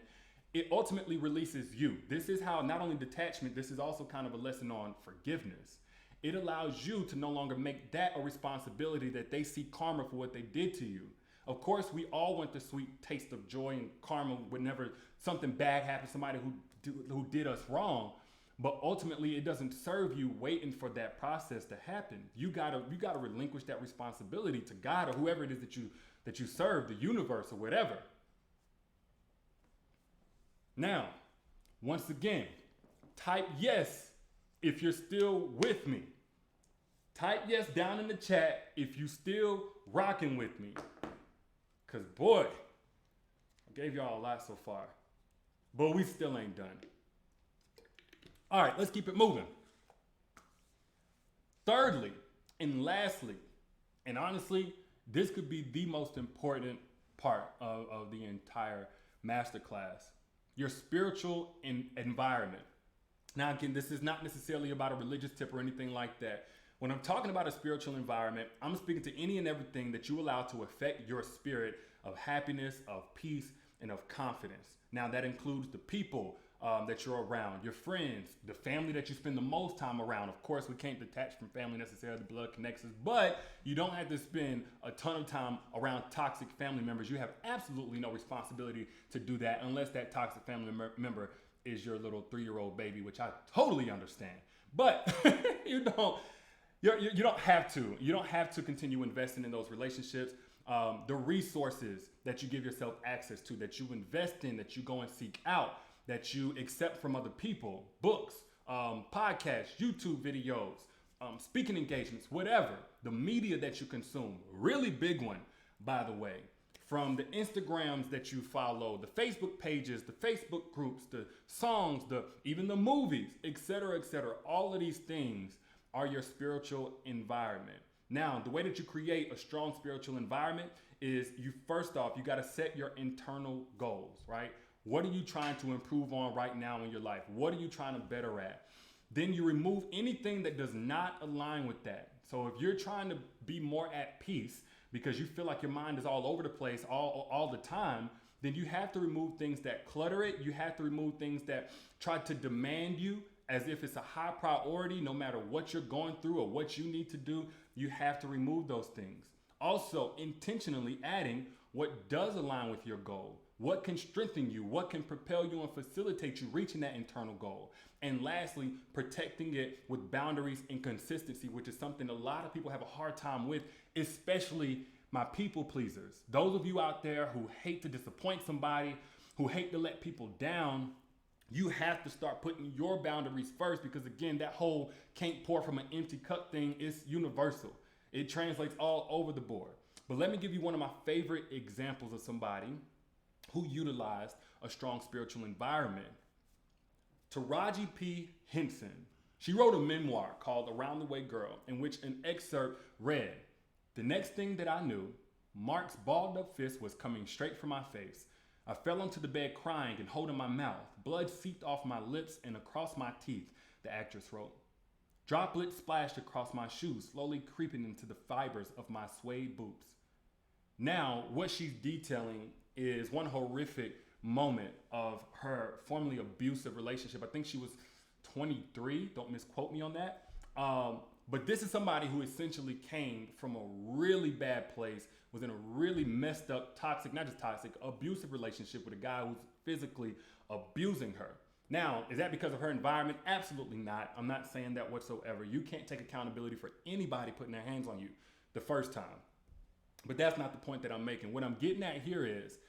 It ultimately releases you. This is how not only detachment, this is also kind of a lesson on forgiveness. It allows you to no longer make that a responsibility that they see karma for what they did to you. Of course, we all want the sweet taste of joy and karma whenever something bad happens, somebody who did us wrong. But ultimately, it doesn't serve you waiting for that process to happen. You gotta relinquish that responsibility to God or whoever it is that you serve, the universe or whatever. Now, once again, type yes if you're still with me. Type yes down in the chat if you still rocking with me. Because, boy, I gave y'all a lot so far. But we still ain't done. All right, let's keep it moving. Thirdly, and lastly, and honestly, this could be the most important part of the entire masterclass, your spiritual environment. Now, again, this is not necessarily about a religious tip or anything like that. When I'm talking about a spiritual environment, I'm speaking to any and everything that you allow to affect your spirit of happiness, of peace, and of confidence. Now, that includes the people that you're around, your friends, the family that you spend the most time around. Of course, we can't detach from family necessarily, the blood connects us, but you don't have to spend a ton of time around toxic family members. You have absolutely no responsibility to do that unless that toxic family member is your little 3-year-old baby, which I totally understand. But you don't have to. You don't have to continue investing in those relationships. The resources that you give yourself access to, that you invest in, that you go and seek out, that you accept from other people, books, podcasts, YouTube videos, speaking engagements, whatever, the media that you consume, really big one, by the way, from the Instagrams that you follow, the Facebook pages, the Facebook groups, the songs, even the movies, etc., etc. All of these things are your spiritual environment. Now, the way that you create a strong spiritual environment is you got to set your internal goals, right? What are you trying to improve on right now in your life? What are you trying to better at? Then you remove anything that does not align with that. So if you're trying to be more at peace because you feel like your mind is all over the place all the time, then you have to remove things that clutter it. You have to remove things that try to demand you as if it's a high priority, no matter what you're going through or what you need to do. You have to remove those things. Also, intentionally adding what does align with your goal. What can strengthen you? What can propel you and facilitate you reaching that internal goal? And lastly, protecting it with boundaries and consistency, which is something a lot of people have a hard time with, especially my people pleasers. Those of you out there who hate to disappoint somebody, who hate to let people down, you have to start putting your boundaries first, because again, that whole can't pour from an empty cup thing is universal. It translates all over the board. But let me give you one of my favorite examples of somebody who utilized a strong spiritual environment. Taraji P. Henson. She wrote a memoir called Around the Way Girl, in which an excerpt read, "The next thing that I knew, Mark's balled up fist was coming straight for my face. I fell onto the bed crying and holding my mouth. Blood seeped off my lips and across my teeth," the actress wrote. "Droplets splashed across my shoes, slowly creeping into the fibers of my suede boots." Now, what she's detailing is one horrific moment of her formerly abusive relationship. I think she was 23. Don't misquote me on that. But this is somebody who essentially came from a really bad place, was in a really messed up, toxic, not just toxic, abusive relationship with a guy who's physically abusing her. Now, is that because of her environment? Absolutely not. I'm not saying that whatsoever. You can't take accountability for anybody putting their hands on you the first time. But that's not the point that I'm making. What I'm getting at here is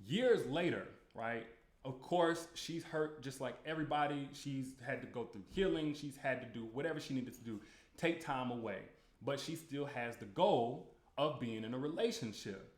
years later, right? Of course, she's hurt just like everybody. She's had to go through healing. She's had to do whatever she needed to do, take time away. But she still has the goal of being in a relationship.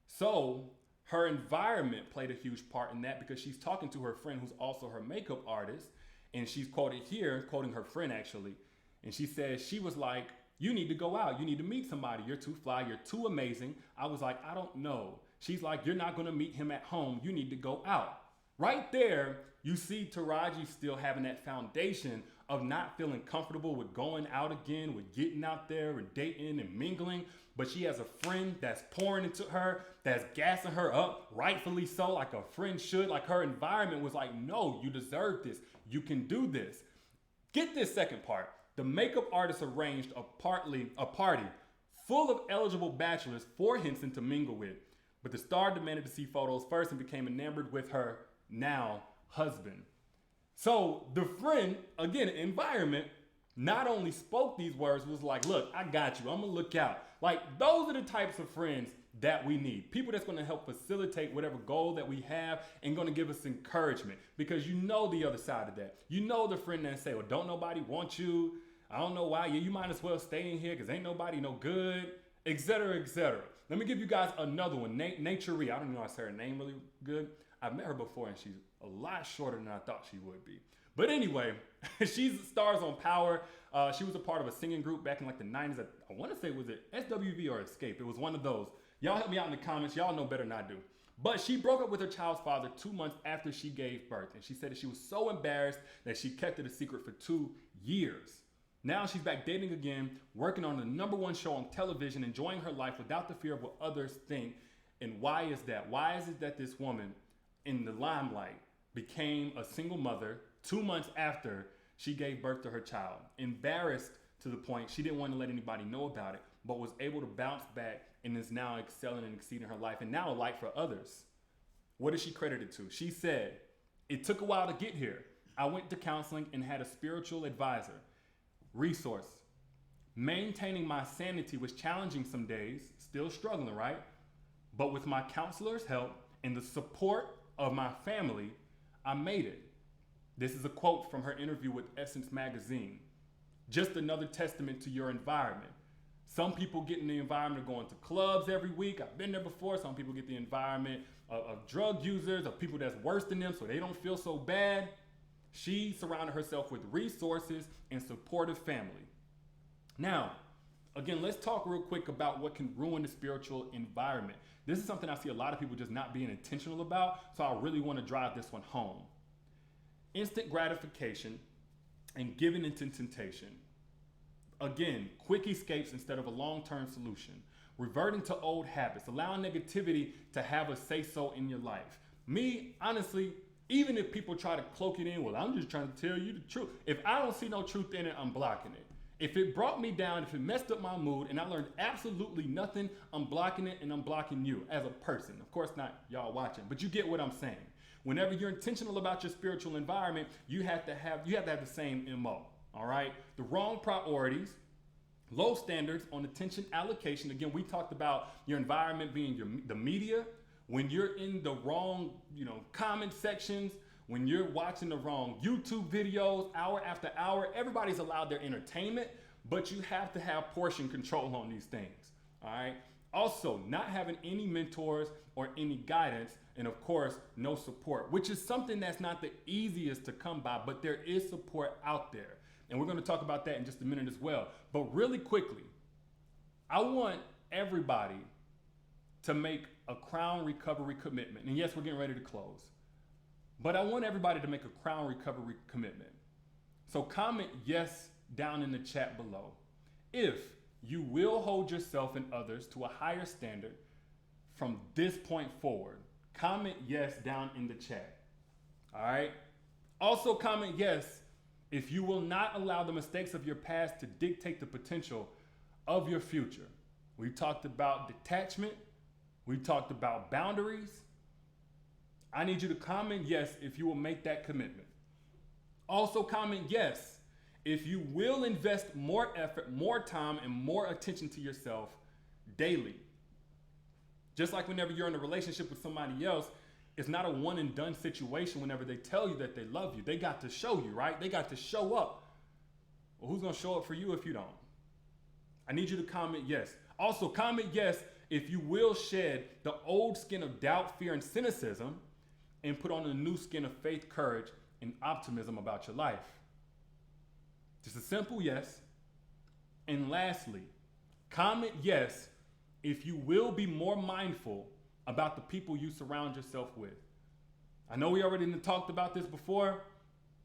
So her environment played a huge part in that, because she's talking to her friend who's also her makeup artist. And she's quoted here, quoting her friend actually. And she says, she was like, you need to go out. You need to meet somebody. You're too fly. You're too amazing. I was like, I don't know. She's like, you're not going to meet him at home. You need to go out. Right there, you see Taraji still having that foundation of not feeling comfortable with going out again, with getting out there and dating and mingling. But she has a friend that's pouring into her, that's gassing her up, rightfully so, like a friend should. Like her environment was like, no, you deserve this. You can do this. Get this second part. The makeup artist arranged a party full of eligible bachelors for Henson to mingle with. But the star demanded to see photos first and became enamored with her now husband. So the friend, again, environment, not only spoke these words, was like, look, I got you. I'm going to look out. Like, those are the types of friends that we need. People that's going to help facilitate whatever goal that we have and going to give us encouragement, because you know the other side of that. You know the friend that say, well, don't nobody want you. I don't know why. Yeah, you might as well stay in here because ain't nobody no good, etc., etc. Let me give you guys another one. Nature. I don't know how to say her name really good. I've met her before and she's a lot shorter than I thought she would be. But anyway, she's stars on Power. She was a part of a singing group back in like the 90s. I want to say, was it SWV or Escape? It was one of those. Y'all help me out in the comments. Y'all know better than I do. But she broke up with her child's father 2 months after she gave birth. And she said that she was so embarrassed that she kept it a secret for 2 years. Now she's back dating again, working on the #1 show on television, enjoying her life without the fear of what others think. And why is that? Why is it that this woman in the limelight became a single mother 2 months after she gave birth to her child? Embarrassed to the point she didn't want to let anybody know about it, but was able to bounce back and is now excelling and exceeding her life, and now a light for others. What is she credited to? She said, it took a while to get here. I went to counseling and had a spiritual advisor. Resource. Maintaining my sanity was challenging some days, still struggling, right? But with my counselor's help and the support of my family, I made it. This is a quote from her interview with Essence magazine. Just another testament to your environment. Some people get in the environment of going to clubs every week. I've been there before. Some people get the environment of drug users, of people that's worse than them so they don't feel so bad. She surrounded herself with resources and supportive family. Now, again, let's talk real quick about what can ruin the spiritual environment. This is something I see a lot of people just not being intentional about, so I really want to drive this one home. Instant gratification and giving into temptation. Again, quick escapes instead of a long-term solution. Reverting to old habits, allowing negativity to have a say-so in your life. Me, honestly, even if people try to cloak it in, well, I'm just trying to tell you the truth. If I don't see no truth in it, I'm blocking it. If it brought me down, if it messed up my mood, and I learned absolutely nothing, I'm blocking it, and I'm blocking you as a person. Of course not y'all watching, but you get what I'm saying. Whenever you're intentional about your spiritual environment, you have to have the same MO. All right? The wrong priorities, low standards on attention allocation. Again, we talked about your environment being the media. When you're in the wrong, comment sections, when you're watching the wrong YouTube videos, hour after hour, everybody's allowed their entertainment, but you have to have portion control on these things. All right? Also, not having any mentors or any guidance, and of course, no support, which is something that's not the easiest to come by, but there is support out there. And we're going to talk about that in just a minute as well. But really quickly, I want everybody to make a Crown Recovery commitment. And yes, we're getting ready to close. But I want everybody to make a Crown Recovery commitment. So comment yes down in the chat below if you will hold yourself and others to a higher standard from this point forward. Comment yes down in the chat. All right? Also comment yes if you will not allow the mistakes of your past to dictate the potential of your future. We talked about detachment. We talked about boundaries. I need you to comment yes if you will make that commitment. Also comment yes if you will invest more effort, more time, and more attention to yourself daily. Just like whenever you're in a relationship with somebody else, it's not a one and done situation whenever they tell you that they love you. They got to show you, right? They got to show up. Well, who's gonna show up for you if you don't? I need you to comment yes. Also comment yes if you will shed the old skin of doubt, fear, and cynicism and put on a new skin of faith, courage, and optimism about your life. Just a simple yes. And lastly, comment yes if you will be more mindful about the people you surround yourself with. I know we already talked about this before,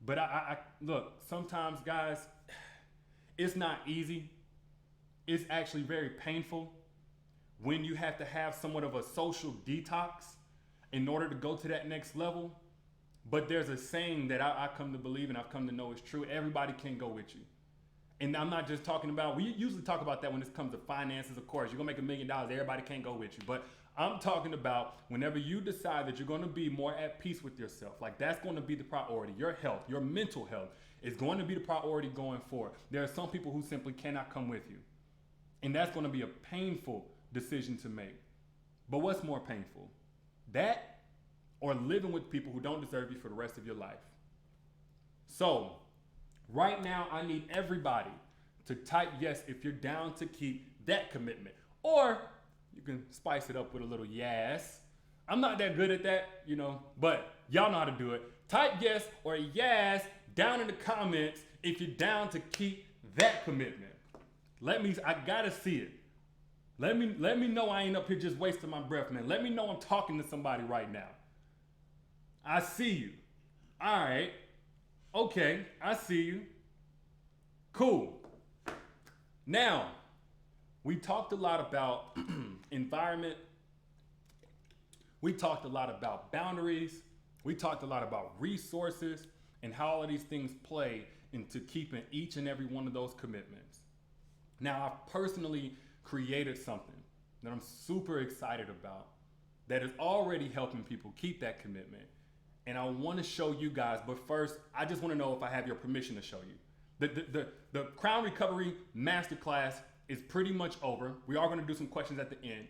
but I look, sometimes guys, it's not easy. It's actually very painful when you have to have somewhat of a social detox in order to go to that next level. But there's a saying that I come to believe and I've come to know is true. Everybody can go with you. And I'm not just talking about, we usually talk about that when it comes to finances, of course. You're gonna make $1 million, everybody can't go with you. But I'm talking about whenever you decide that you're gonna be more at peace with yourself, like that's gonna be the priority. Your health, your mental health is going to be the priority going forward. There are some people who simply cannot come with you. And that's gonna be a painful decision to make. But what's more painful? That or living with people who don't deserve you for the rest of your life? So, right now, I need everybody to type yes if you're down to keep that commitment. Or you can spice it up with a little yes. I'm not that good at that, but y'all know how to do it. Type yes or yes down in the comments if you're down to keep that commitment. I gotta see it. Let me know I ain't up here just wasting my breath, man. Let me know I'm talking to somebody right now. I see you. All right. Okay, I see you. Cool. Now, we talked a lot about environment. We talked a lot about boundaries. We talked a lot about resources and how all of these things play into keeping each and every one of those commitments. Now, I've personally created something that I'm super excited about that is already helping people keep that commitment. And I want to show you guys, but first, I just want to know if I have your permission to show you. The Crown Recovery Masterclass is pretty much over. We are going to do some questions at the end.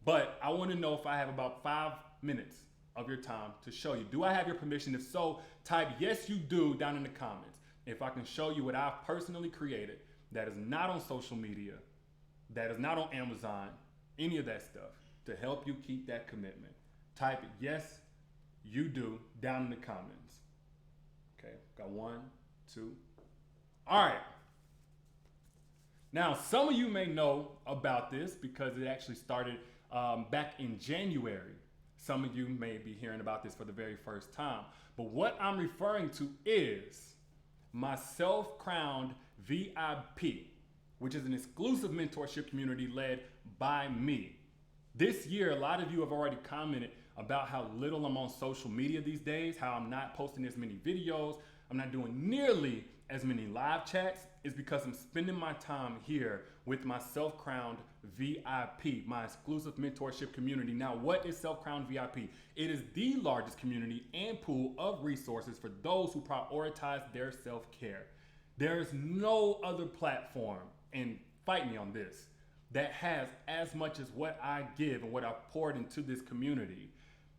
But I want to know if I have about 5 minutes of your time to show you. Do I have your permission? If so, type yes you do down in the comments. If I can show you what I've personally created that is not on social media, that is not on Amazon, any of that stuff, to help you keep that commitment. Type yes you do down in the comments. Okay, got 1, 2. All right. Now, some of you may know about this because it actually started back in January. Some of you may be hearing about this for the very first time. But what I'm referring to is my self-crowned VIP, which is an exclusive mentorship community led by me. This year, a lot of you have already commented about how little I'm on social media these days, how I'm not posting as many videos, I'm not doing nearly as many live chats. Is because I'm spending my time here with my self-crowned VIP, my exclusive mentorship community. Now, what is self-crowned VIP? It is the largest community and pool of resources for those who prioritize their self-care. There is no other platform, and fight me on this, that has as much as what I give and what I've poured into this community.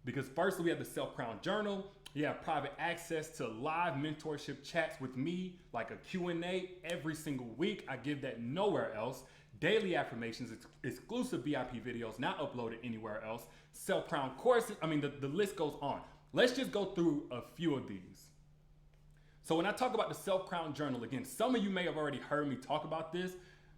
Because first we have the Self-Crowned Journal. You have private access to live mentorship chats with me, like a Q&A every single week. I give that nowhere else. Daily affirmations, exclusive VIP videos, not uploaded anywhere else. Self-Crowned courses, the list goes on. Let's just go through a few of these. So when I talk about the Self-Crowned Journal, again, some of you may have already heard me talk about this,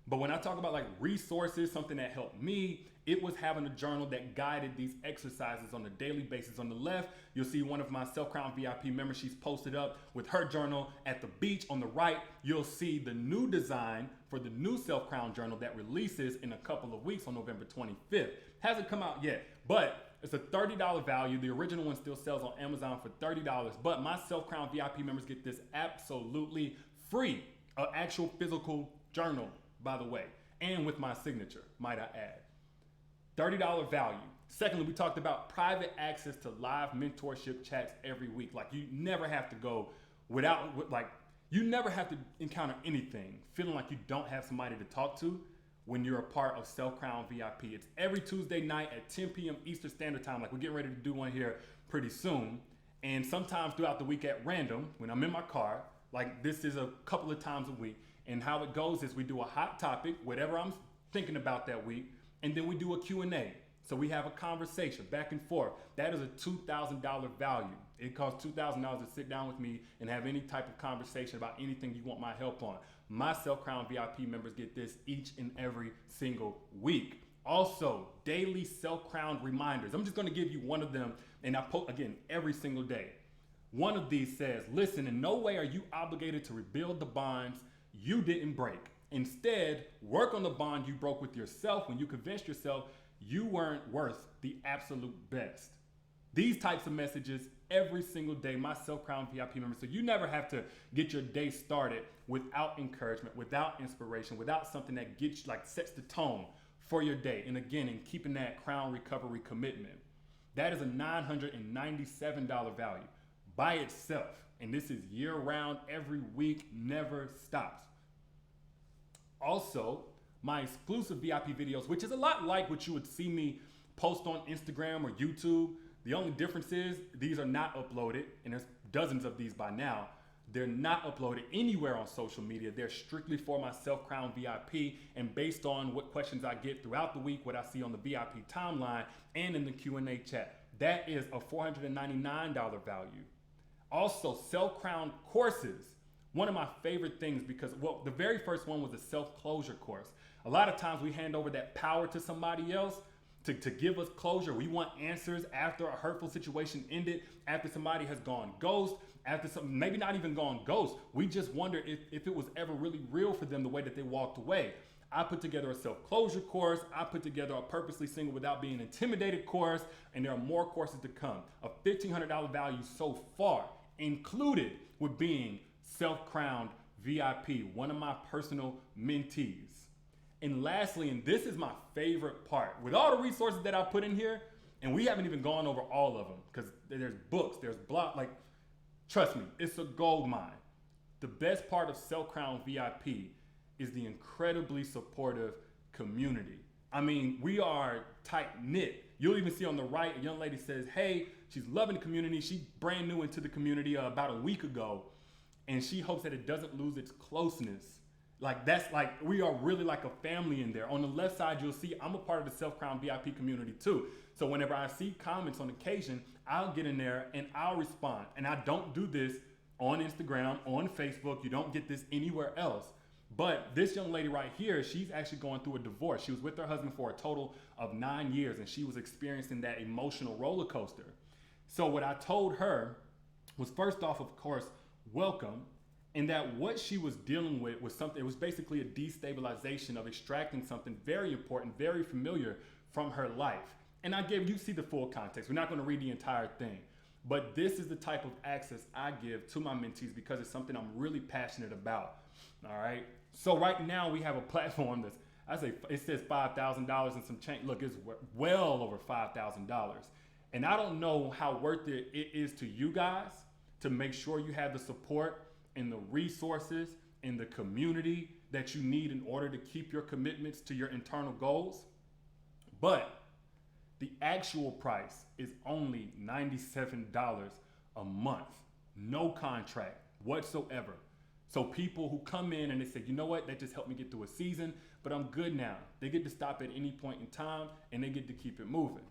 but when I talk about like resources, something that helped me, it was having a journal that guided these exercises on a daily basis. On the left, you'll see one of my Self-Crowned VIP members. She's posted up with her journal at the beach. On the right, you'll see the new design for the new Self-Crowned Journal that releases in a couple of weeks on November 25th. Hasn't come out yet, but it's a $30 value. The original one still sells on Amazon for $30, but my Self-Crown VIP members get this absolutely free, an actual physical journal, by the way, and with my signature, might I add. $30 value. Secondly, we talked about private access to live mentorship chats every week. Like, you never have to go without, like, you never have to encounter anything feeling like you don't have somebody to talk to when you're a part of Self-Crown VIP. It's every Tuesday night at 10 p.m. Eastern Standard Time. Like, we're getting ready to do one here pretty soon. And sometimes throughout the week at random, when I'm in my car, like this is a couple of times a week. And how it goes is we do a hot topic, whatever I'm thinking about that week, and then we do a Q&A. So we have a conversation back and forth. That is a $2,000 value. It costs $2,000 to sit down with me and have any type of conversation about anything you want my help on. My Self-Crown VIP members get this each and every single week. Also, daily Self-Crown reminders. I'm just gonna give you one of them, and I post again every single day. One of these says, listen, in no way are you obligated to rebuild the bonds you didn't break. Instead, work on the bond you broke with yourself when you convinced yourself you weren't worth the absolute best. These types of messages every single day, my Self-Crown VIP members, so you never have to get your day started without encouragement, without inspiration, without something that gets like sets the tone for your day. And again, in keeping that Crown Recovery commitment, that is a $997 value by itself. And this is year round, every week, never stops. Also, my exclusive VIP videos, which is a lot like what you would see me post on Instagram or YouTube. The only difference is these are not uploaded, and there's dozens of these by now. They're not uploaded anywhere on social media. They're strictly for my Self-Crown VIP, and based on what questions I get throughout the week, what I see on the VIP timeline and in the Q&A chat. That is a $499 value. Also, Self-Crown courses. One of my favorite things because, well, the very first one was a self-closure course. A lot of times we hand over that power to somebody else to give us closure. We want answers after a hurtful situation ended, after somebody has gone ghost, after some, maybe not even gone ghost. We just wonder if it was ever really real for them the way that they walked away. I put together a self-closure course. I put together a Purposely Single Without Being Intimidated course, and there are more courses to come. A $1,500 value so far, included with being Self-Crowned VIP, one of my personal mentees. And lastly, and this is my favorite part, with all the resources that I put in here, and we haven't even gone over all of them, because there's books, there's blog, like, trust me, it's a gold mine. The best part of Self-Crowned VIP is the incredibly supportive community. I mean, we are tight-knit. You'll even see on the right, a young lady says, hey, she's loving the community. She's brand new into the community about a week ago, and she hopes that it doesn't lose its closeness. Like, that's like, we are really like a family in there. On the left side, you'll see I'm a part of the Self-Crown VIP community too. So whenever I see comments on occasion, I'll get in there and I'll respond. And I don't do this on Instagram, on Facebook. You don't get this anywhere else. But this young lady right here, she's actually going through a divorce. She was with her husband for a total of 9 years, and she was experiencing that emotional roller coaster. So what I told her was, first off, of course, welcome. And that what she was dealing with was something, it was basically a destabilization of extracting something very important, very familiar from her life. And I gave, you see the full context. We're not going to read the entire thing. But this is the type of access I give to my mentees because it's something I'm really passionate about. All right. So right now we have a platform that's, I say, it says $5,000 and some change. Look, it's well over $5,000. And I don't know how worth it is to you guys to make sure you have the support and the resources and the community that you need in order to keep your commitments to your internal goals. But the actual price is only $97 a month. No contract whatsoever. So people who come in and they say, you know what, that just helped me get through a season, but I'm good now. They get to stop at any point in time and they get to keep it moving.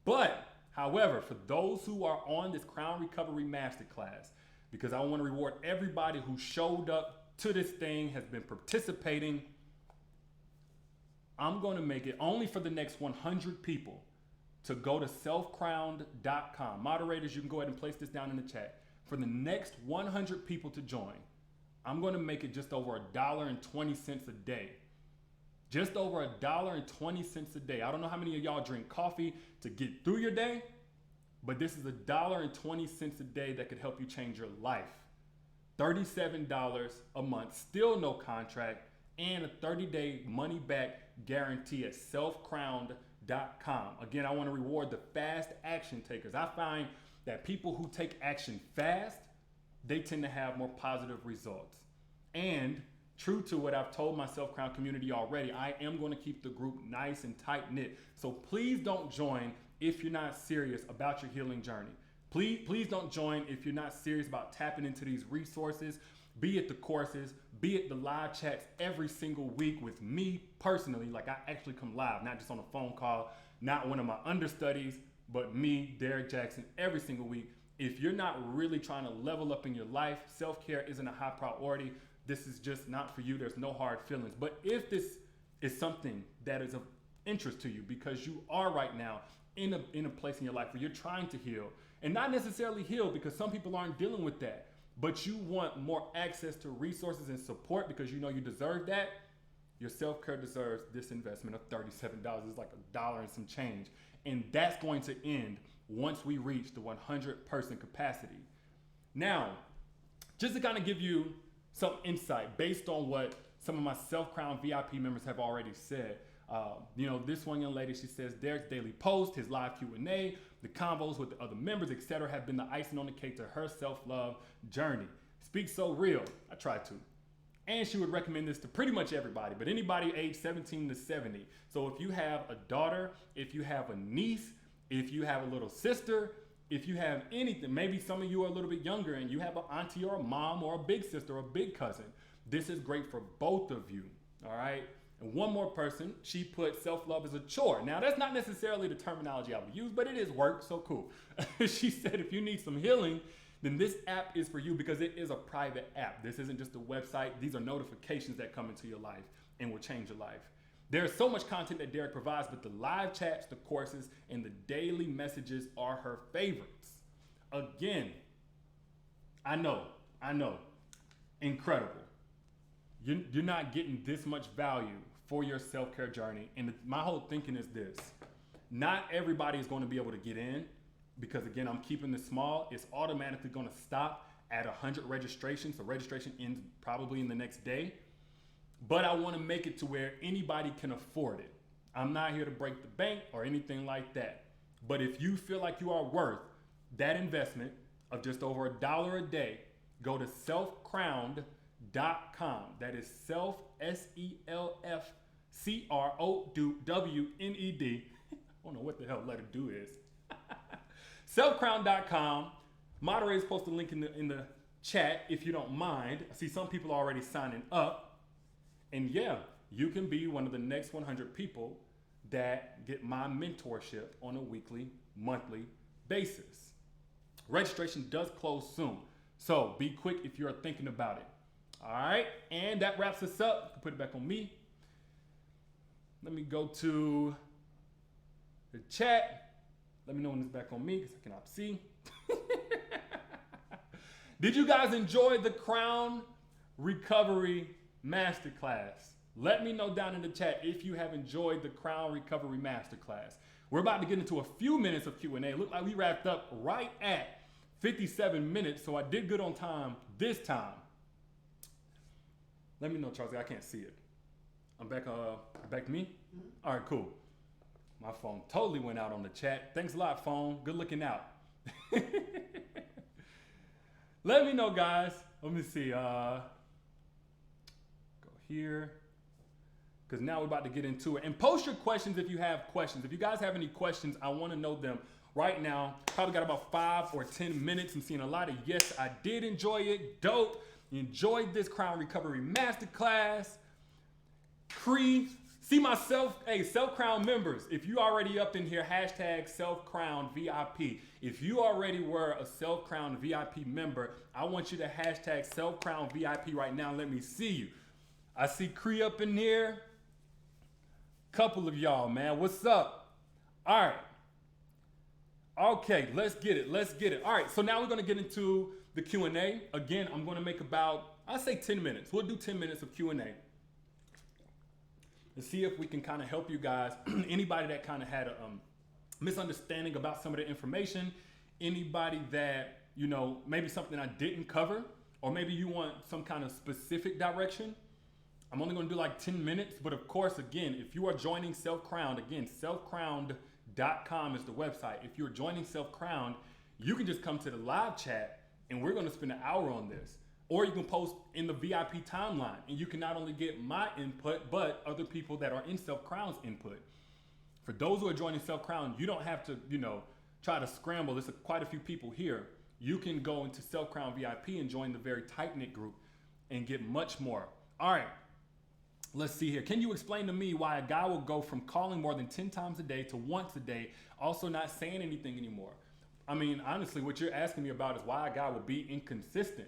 But, however, for those who are on this Crown Recovery Masterclass, because I want to reward everybody who showed up to this thing, has been participating, I'm going to make it only for the next 100 people to go to selfcrowned.com. Moderators, you can go ahead and place this down in the chat. For the next 100 people to join, I'm going to make it just over $1.20 a day. Just over $1.20 a day. I don't know how many of y'all drink coffee to get through your day, but this is $1.20 a day that could help you change your life. $37 a month, still no contract, and a 30-day money-back guarantee at selfcrowned.com. Again, I want to reward the fast action takers. I find that people who take action fast, they tend to have more positive results. And true to what I've told my Self-Crowned community already, I am going to keep the group nice and tight-knit. So please don't join if you're not serious about your healing journey. Please don't join if you're not serious about tapping into these resources, be it the courses, be it the live chats every single week with me personally. Like, I actually come live, not just on a phone call, not one of my understudies, but me, Derek Jackson, every single week. If you're not really trying to level up in your life, self-care isn't a high priority. This is just not for you. There's no hard feelings. But if this is something that is of interest to you, because you are right now in a place in your life where you're trying to heal, and not necessarily heal because some people aren't dealing with that, but you want more access to resources and support because you know you deserve that, your self-care deserves this investment of $37. It's like $1 and some change. And that's going to end once we reach the 100-person capacity. Now, just to kind of give you some insight based on what some of my Self-Crowned VIP members have already said. This one young lady, she says, Derek's daily post, his live Q&A, the convos with the other members, etc., have been the icing on the cake to her self-love journey. Speaks so real. I try to. And she would recommend this to pretty much everybody, but anybody age 17 to 70. So if you have a daughter, if you have a niece, if you have a little sister, if you have anything, maybe some of you are a little bit younger and you have an auntie or a mom or a big sister or a big cousin, this is great for both of you, all right? And one more person, she put self-love as a chore. Now, that's not necessarily the terminology I would use, but it is work, so cool. She said if you need some healing, then this app is for you because it is a private app. This isn't just a website. These are notifications that come into your life and will change your life. There's so much content that Derek provides, but the live chats, the courses, and the daily messages are her favorites. Again, I know, incredible. You're not getting this much value for your self-care journey. And my whole thinking is this: not everybody is going to be able to get in because, again, I'm keeping this small. It's automatically going to stop at 100 registrations. So registration ends probably in the next day. But I want to make it to where anybody can afford it. I'm not here to break the bank or anything like that. But if you feel like you are worth that investment of just over $1 a day, go to selfcrowned.com. That is self, SELFCROWNED. I don't know what the hell letter do is. Selfcrowned.com. Moderators post a link in the chat if you don't mind. I see some people are already signing up. And yeah, you can be one of the next 100 people that get my mentorship on a weekly, monthly basis. Registration does close soon, so be quick if you're thinking about it. All right, and that wraps us up. Put it back on me. Let me go to the chat. Let me know when it's back on me because I cannot see. Did you guys enjoy the Crown Recovery Masterclass? Let me know down in the chat if you have enjoyed the Crown Recovery Masterclass. We're about to get into a few minutes of Q&A. Look like we wrapped up right at 57 minutes, so I did good on time this time. Let me know, Charles. I can't see it. I'm back. Back to me? Mm-hmm. All right, cool. My phone totally went out on the chat. Thanks a lot, phone. Good looking out. Let me know, guys. Let me see. Go here. Because now we're about to get into it. And post your questions if you have questions. If you guys have any questions, I want to know them right now. Probably got about 5 or 10 minutes. I'm seeing a lot of yes, I did enjoy it. Dope. Enjoyed this Crown Recovery Masterclass. Cree, see myself, hey, Self-Crown members, if you already up in here, hashtag Self-Crown VIP. If you already were a Self-Crown VIP member, I want you to hashtag Self-Crown VIP right now. Let me see you. I see Cree up in here. Couple of y'all, man. What's up? All right. Okay, let's get it. Let's get it. All right, so now we're going to get into the Q&A. Again, I'm going to make about, I'll say 10 minutes. We'll do 10 minutes of Q&A. to see if we can kind of help you guys. Anybody that kind of had a misunderstanding about some of the information, anybody that, maybe something I didn't cover, or maybe you want some kind of specific direction. I'm only gonna do like 10 minutes, but of course, again, if you are joining Self-Crowned, again, selfcrowned.com is the website. If you're joining Self-Crowned, you can just come to the live chat and we're gonna spend an hour on this. Or you can post in the VIP timeline and you can not only get my input, but other people that are in Self-Crowned's input. For those who are joining Self-Crowned, you don't have to, try to scramble. There's quite a few people here. You can go into Self-Crowned VIP and join the very tight-knit group and get much more. All right, let's see here. Can you explain to me why a guy will go from calling more than 10 times a day to once a day, also not saying anything anymore? I mean, honestly, what you're asking me about is why a guy will be inconsistent.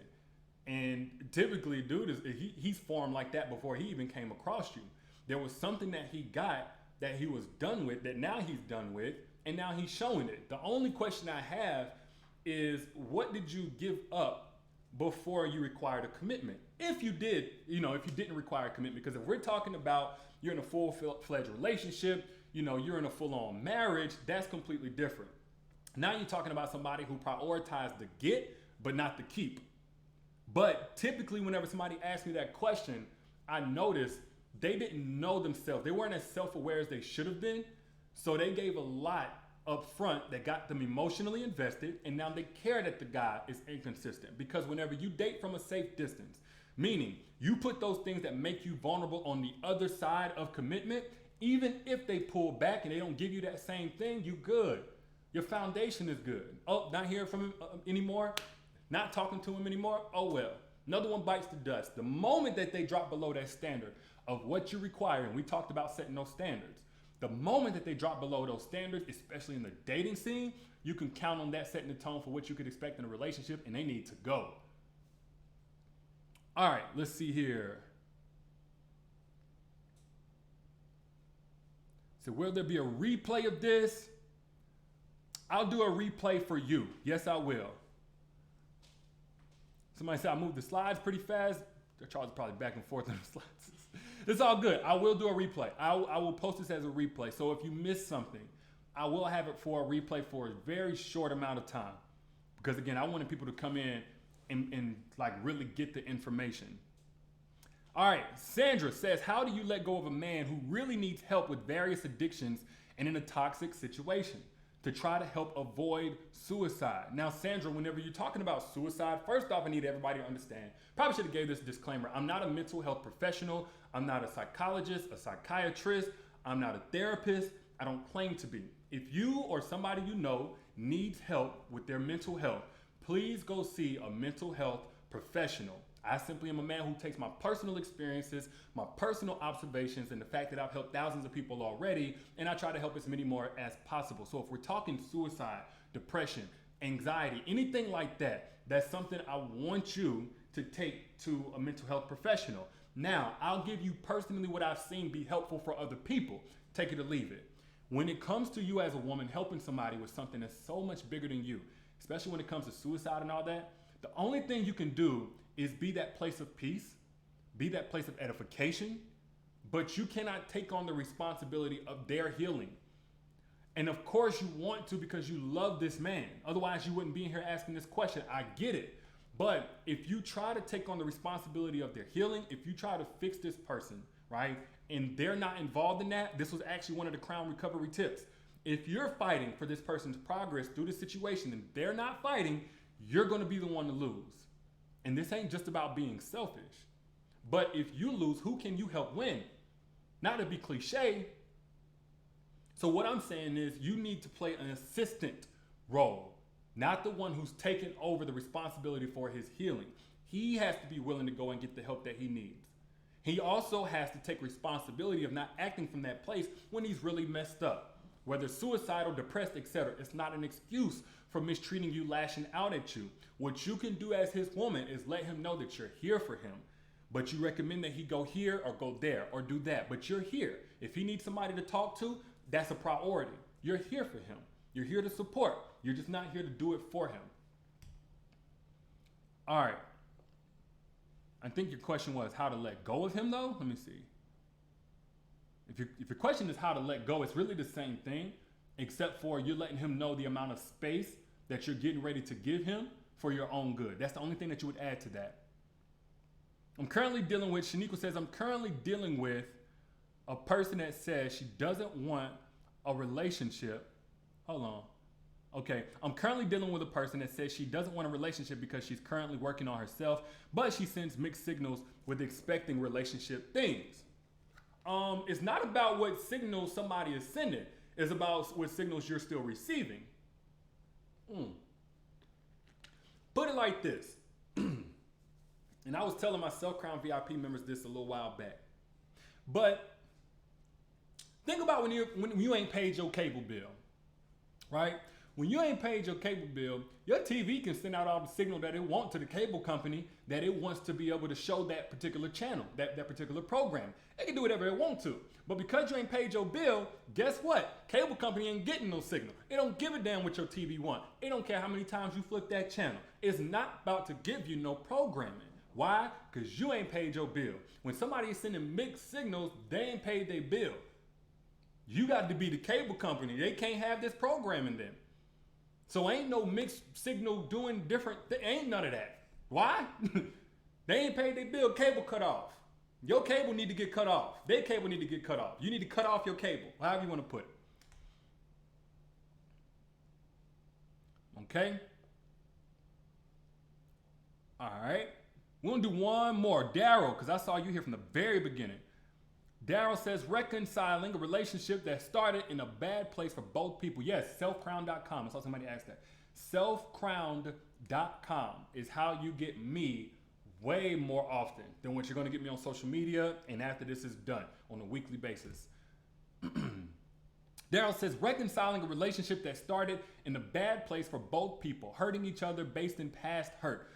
And typically, dude, he's formed like that before he even came across you. There was something that he got that he was done with, that now he's done with, and now he's showing it. The only question I have is, what did you give up before you required a commitment? If you did, if you didn't require a commitment, because if we're talking about you're in a full-fledged relationship, you're in a full-on marriage, that's completely different. Now you're talking about somebody who prioritized the get, but not the keep. But typically, whenever somebody asks me that question, I notice they didn't know themselves. They weren't as self-aware as they should have been. So they gave a lot up front that got them emotionally invested, and now they care that the guy is inconsistent. Because whenever you date from a safe distance, meaning you put those things that make you vulnerable on the other side of commitment, even if they pull back and they don't give you that same thing, you good. Your foundation is good. Oh, not hearing from him anymore? Not talking to him anymore? Oh well. Another one bites the dust. The moment that they drop below that standard of what you require, and we talked about setting those standards, the moment that they drop below those standards, especially in the dating scene, you can count on that setting the tone for what you could expect in a relationship, and they need to go. All right, let's see here. So will there be a replay of this? I'll do a replay for you. Yes, I will. Somebody said I moved the slides pretty fast. Charles is probably back and forth on the slides. It's all good. I will do a replay. I will post this as a replay. So if you missed something, I will have it for a replay for a very short amount of time. Because again, I wanted people to come in and like really get the information. All right, Sandra says, how do you let go of a man who really needs help with various addictions and in a toxic situation to try to help avoid suicide? Now, Sandra, whenever you're talking about suicide, first off, I need everybody to understand, probably should have gave this disclaimer. I'm not a mental health professional. I'm not a psychologist, a psychiatrist. I'm not a therapist. I don't claim to be. If you or somebody you know needs help with their mental health, please go see a mental health professional. I simply am a man who takes my personal experiences, my personal observations, and the fact that I've helped thousands of people already, and I try to help as many more as possible. So if we're talking suicide, depression, anxiety, anything like that, that's something I want you to take to a mental health professional. Now, I'll give you personally what I've seen be helpful for other people. Take it or leave it. When it comes to you as a woman helping somebody with something that's so much bigger than you, especially when it comes to suicide and all that, the only thing you can do is be that place of peace, be that place of edification, but you cannot take on the responsibility of their healing. And of course you want to because you love this man. Otherwise you wouldn't be in here asking this question. I get it. But if you try to take on the responsibility of their healing, if you try to fix this person, right, and they're not involved in that, this was actually one of the Crown Recovery tips. If you're fighting for this person's progress through the situation and they're not fighting, you're going to be the one to lose. And this ain't just about being selfish. But if you lose, who can you help win? Not to be cliche. So what I'm saying is you need to play an assistant role, not the one who's taken over the responsibility for his healing. He has to be willing to go and get the help that he needs. He also has to take responsibility of not acting from that place when he's really messed up. Whether suicidal, depressed, etc. It's not an excuse for mistreating you, lashing out at you. What you can do as his woman is let him know that you're here for him. But you recommend that he go here or go there or do that. But you're here. If he needs somebody to talk to, that's a priority. You're here for him. You're here to support. You're just not here to do it for him. All right. I think your question was how to let go of him though. Let me see. if your question is how to let go, it's really the same thing, except for you're letting him know the amount of space that you're getting ready to give him for your own good. That's the only thing that you would add to that. Shaniqua says, I'm currently dealing with a person that says she doesn't want a relationship. Hold on. Okay, I'm currently dealing with a person that says she doesn't want a relationship because she's currently working on herself, but she sends mixed signals with expecting relationship things. It's not about what signals somebody is sending. It's about what signals you're still receiving. Put it like this. And I was telling my Self Crown VIP members this a little while back. But think about when you ain't paid your cable bill, right? When you ain't paid your cable bill, your TV can send out all the signal that it wants to the cable company that it wants to be able to show that particular channel, that particular program. It can do whatever it wants to. But because you ain't paid your bill, guess what? Cable company ain't getting no signal. It don't give a damn what your TV want. It don't care how many times you flip that channel. It's not about to give you no programming. Why? Because you ain't paid your bill. When somebody is sending mixed signals, they ain't paid their bill. You got to be the cable company. They can't have this programming then. So ain't no mixed signal doing different, ain't none of that. Why? They ain't paid their bill, cable cut off. Your cable need to get cut off. Their cable need to get cut off. You need to cut off your cable, however you want to put it. Okay? All right. We're going to do one more. Daryl, because I saw you here from the very beginning. Daryl says, reconciling a relationship that started in a bad place for both people. Yes, selfcrowned.com. I saw somebody ask that. Selfcrowned.com is how you get me way more often than what you're going to get me on social media and after this is done on a weekly basis. Daryl says, reconciling a relationship that started in a bad place for both people, hurting each other based in past hurt,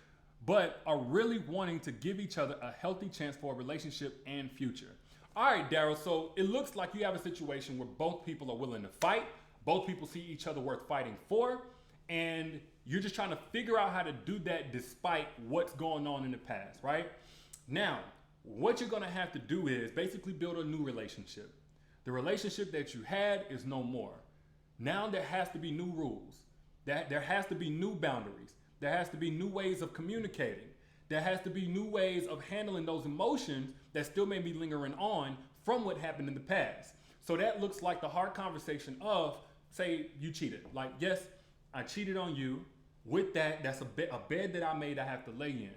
but are really wanting to give each other a healthy chance for a relationship and future. All right, Daryl, so it looks like you have a situation where both people are willing to fight, both people see each other worth fighting for, and you're just trying to figure out how to do that despite what's going on in the past, right? Now, what you're gonna have to do is basically build a new relationship. The relationship that you had is no more. Now there has to be new rules. There has to be new boundaries. There has to be new ways of communicating. There has to be new ways of handling those emotions that still may be lingering on from what happened in the past. So that looks like the hard conversation of, say you cheated. Like, yes, I cheated on you. With that, that's a bed that I made I have to lay in.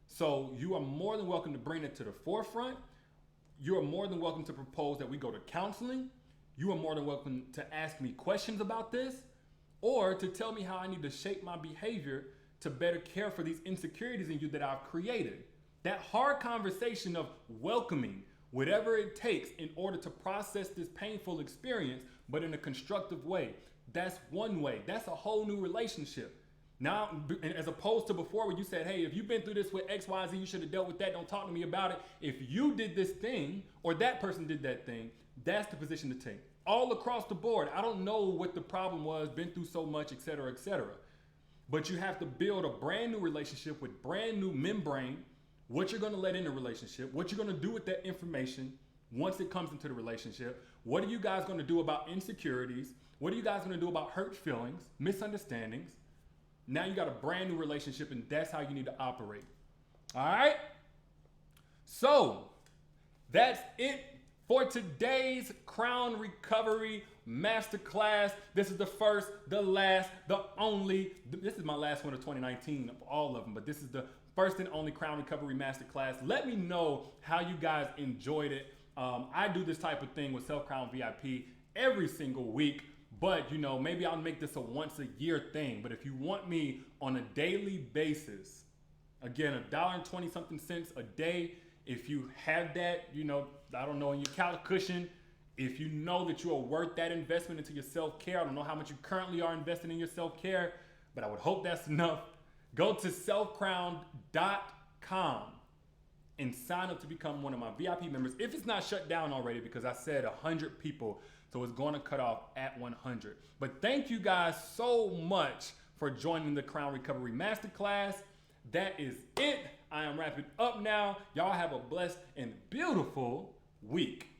So you are more than welcome to bring it to the forefront. You are more than welcome to propose that we go to counseling. You are more than welcome to ask me questions about this or to tell me how I need to shape my behavior to better care for these insecurities in you that I've created. That hard conversation of welcoming whatever it takes in order to process this painful experience, but in a constructive way. That's one way. That's a whole new relationship. Now, as opposed to before where you said, hey, if you've been through this with X, Y, Z, you should have dealt with that. Don't talk to me about it. If you did this thing or that person did that thing, that's the position to take. All across the board. I don't know what the problem was, been through so much, et cetera, et cetera. But you have to build a brand new relationship with brand new membrane, what you're going to let in the relationship, what you're going to do with that information once it comes into the relationship. What are you guys going to do about insecurities? What are you guys going to do about hurt feelings, misunderstandings? Now you got a brand new relationship and that's how you need to operate. All right? So that's it for today's Crown Recovery Masterclass. This is the first, the last, the only. This is my last one of 2019 of all of them, but this is the first and only Crown Recovery Masterclass. Let me know how you guys enjoyed it. I do this type of thing with Self Crown VIP every single week, but you know, maybe I'll make this a once a year thing. But if you want me on a daily basis, again, $1.20 something a day. If you have that, you know, I don't know, in your couch cushion, if you know that you are worth that investment into your self-care, I don't know how much you currently are investing in your self-care, but I would hope that's enough. Go to selfcrowned.com and sign up to become one of my VIP members. If it's not shut down already, because I said 100 people, so it's going to cut off at 100. But thank you guys so much for joining the Crown Recovery Masterclass. That is it. I am wrapping up now. Y'all have a blessed and beautiful week.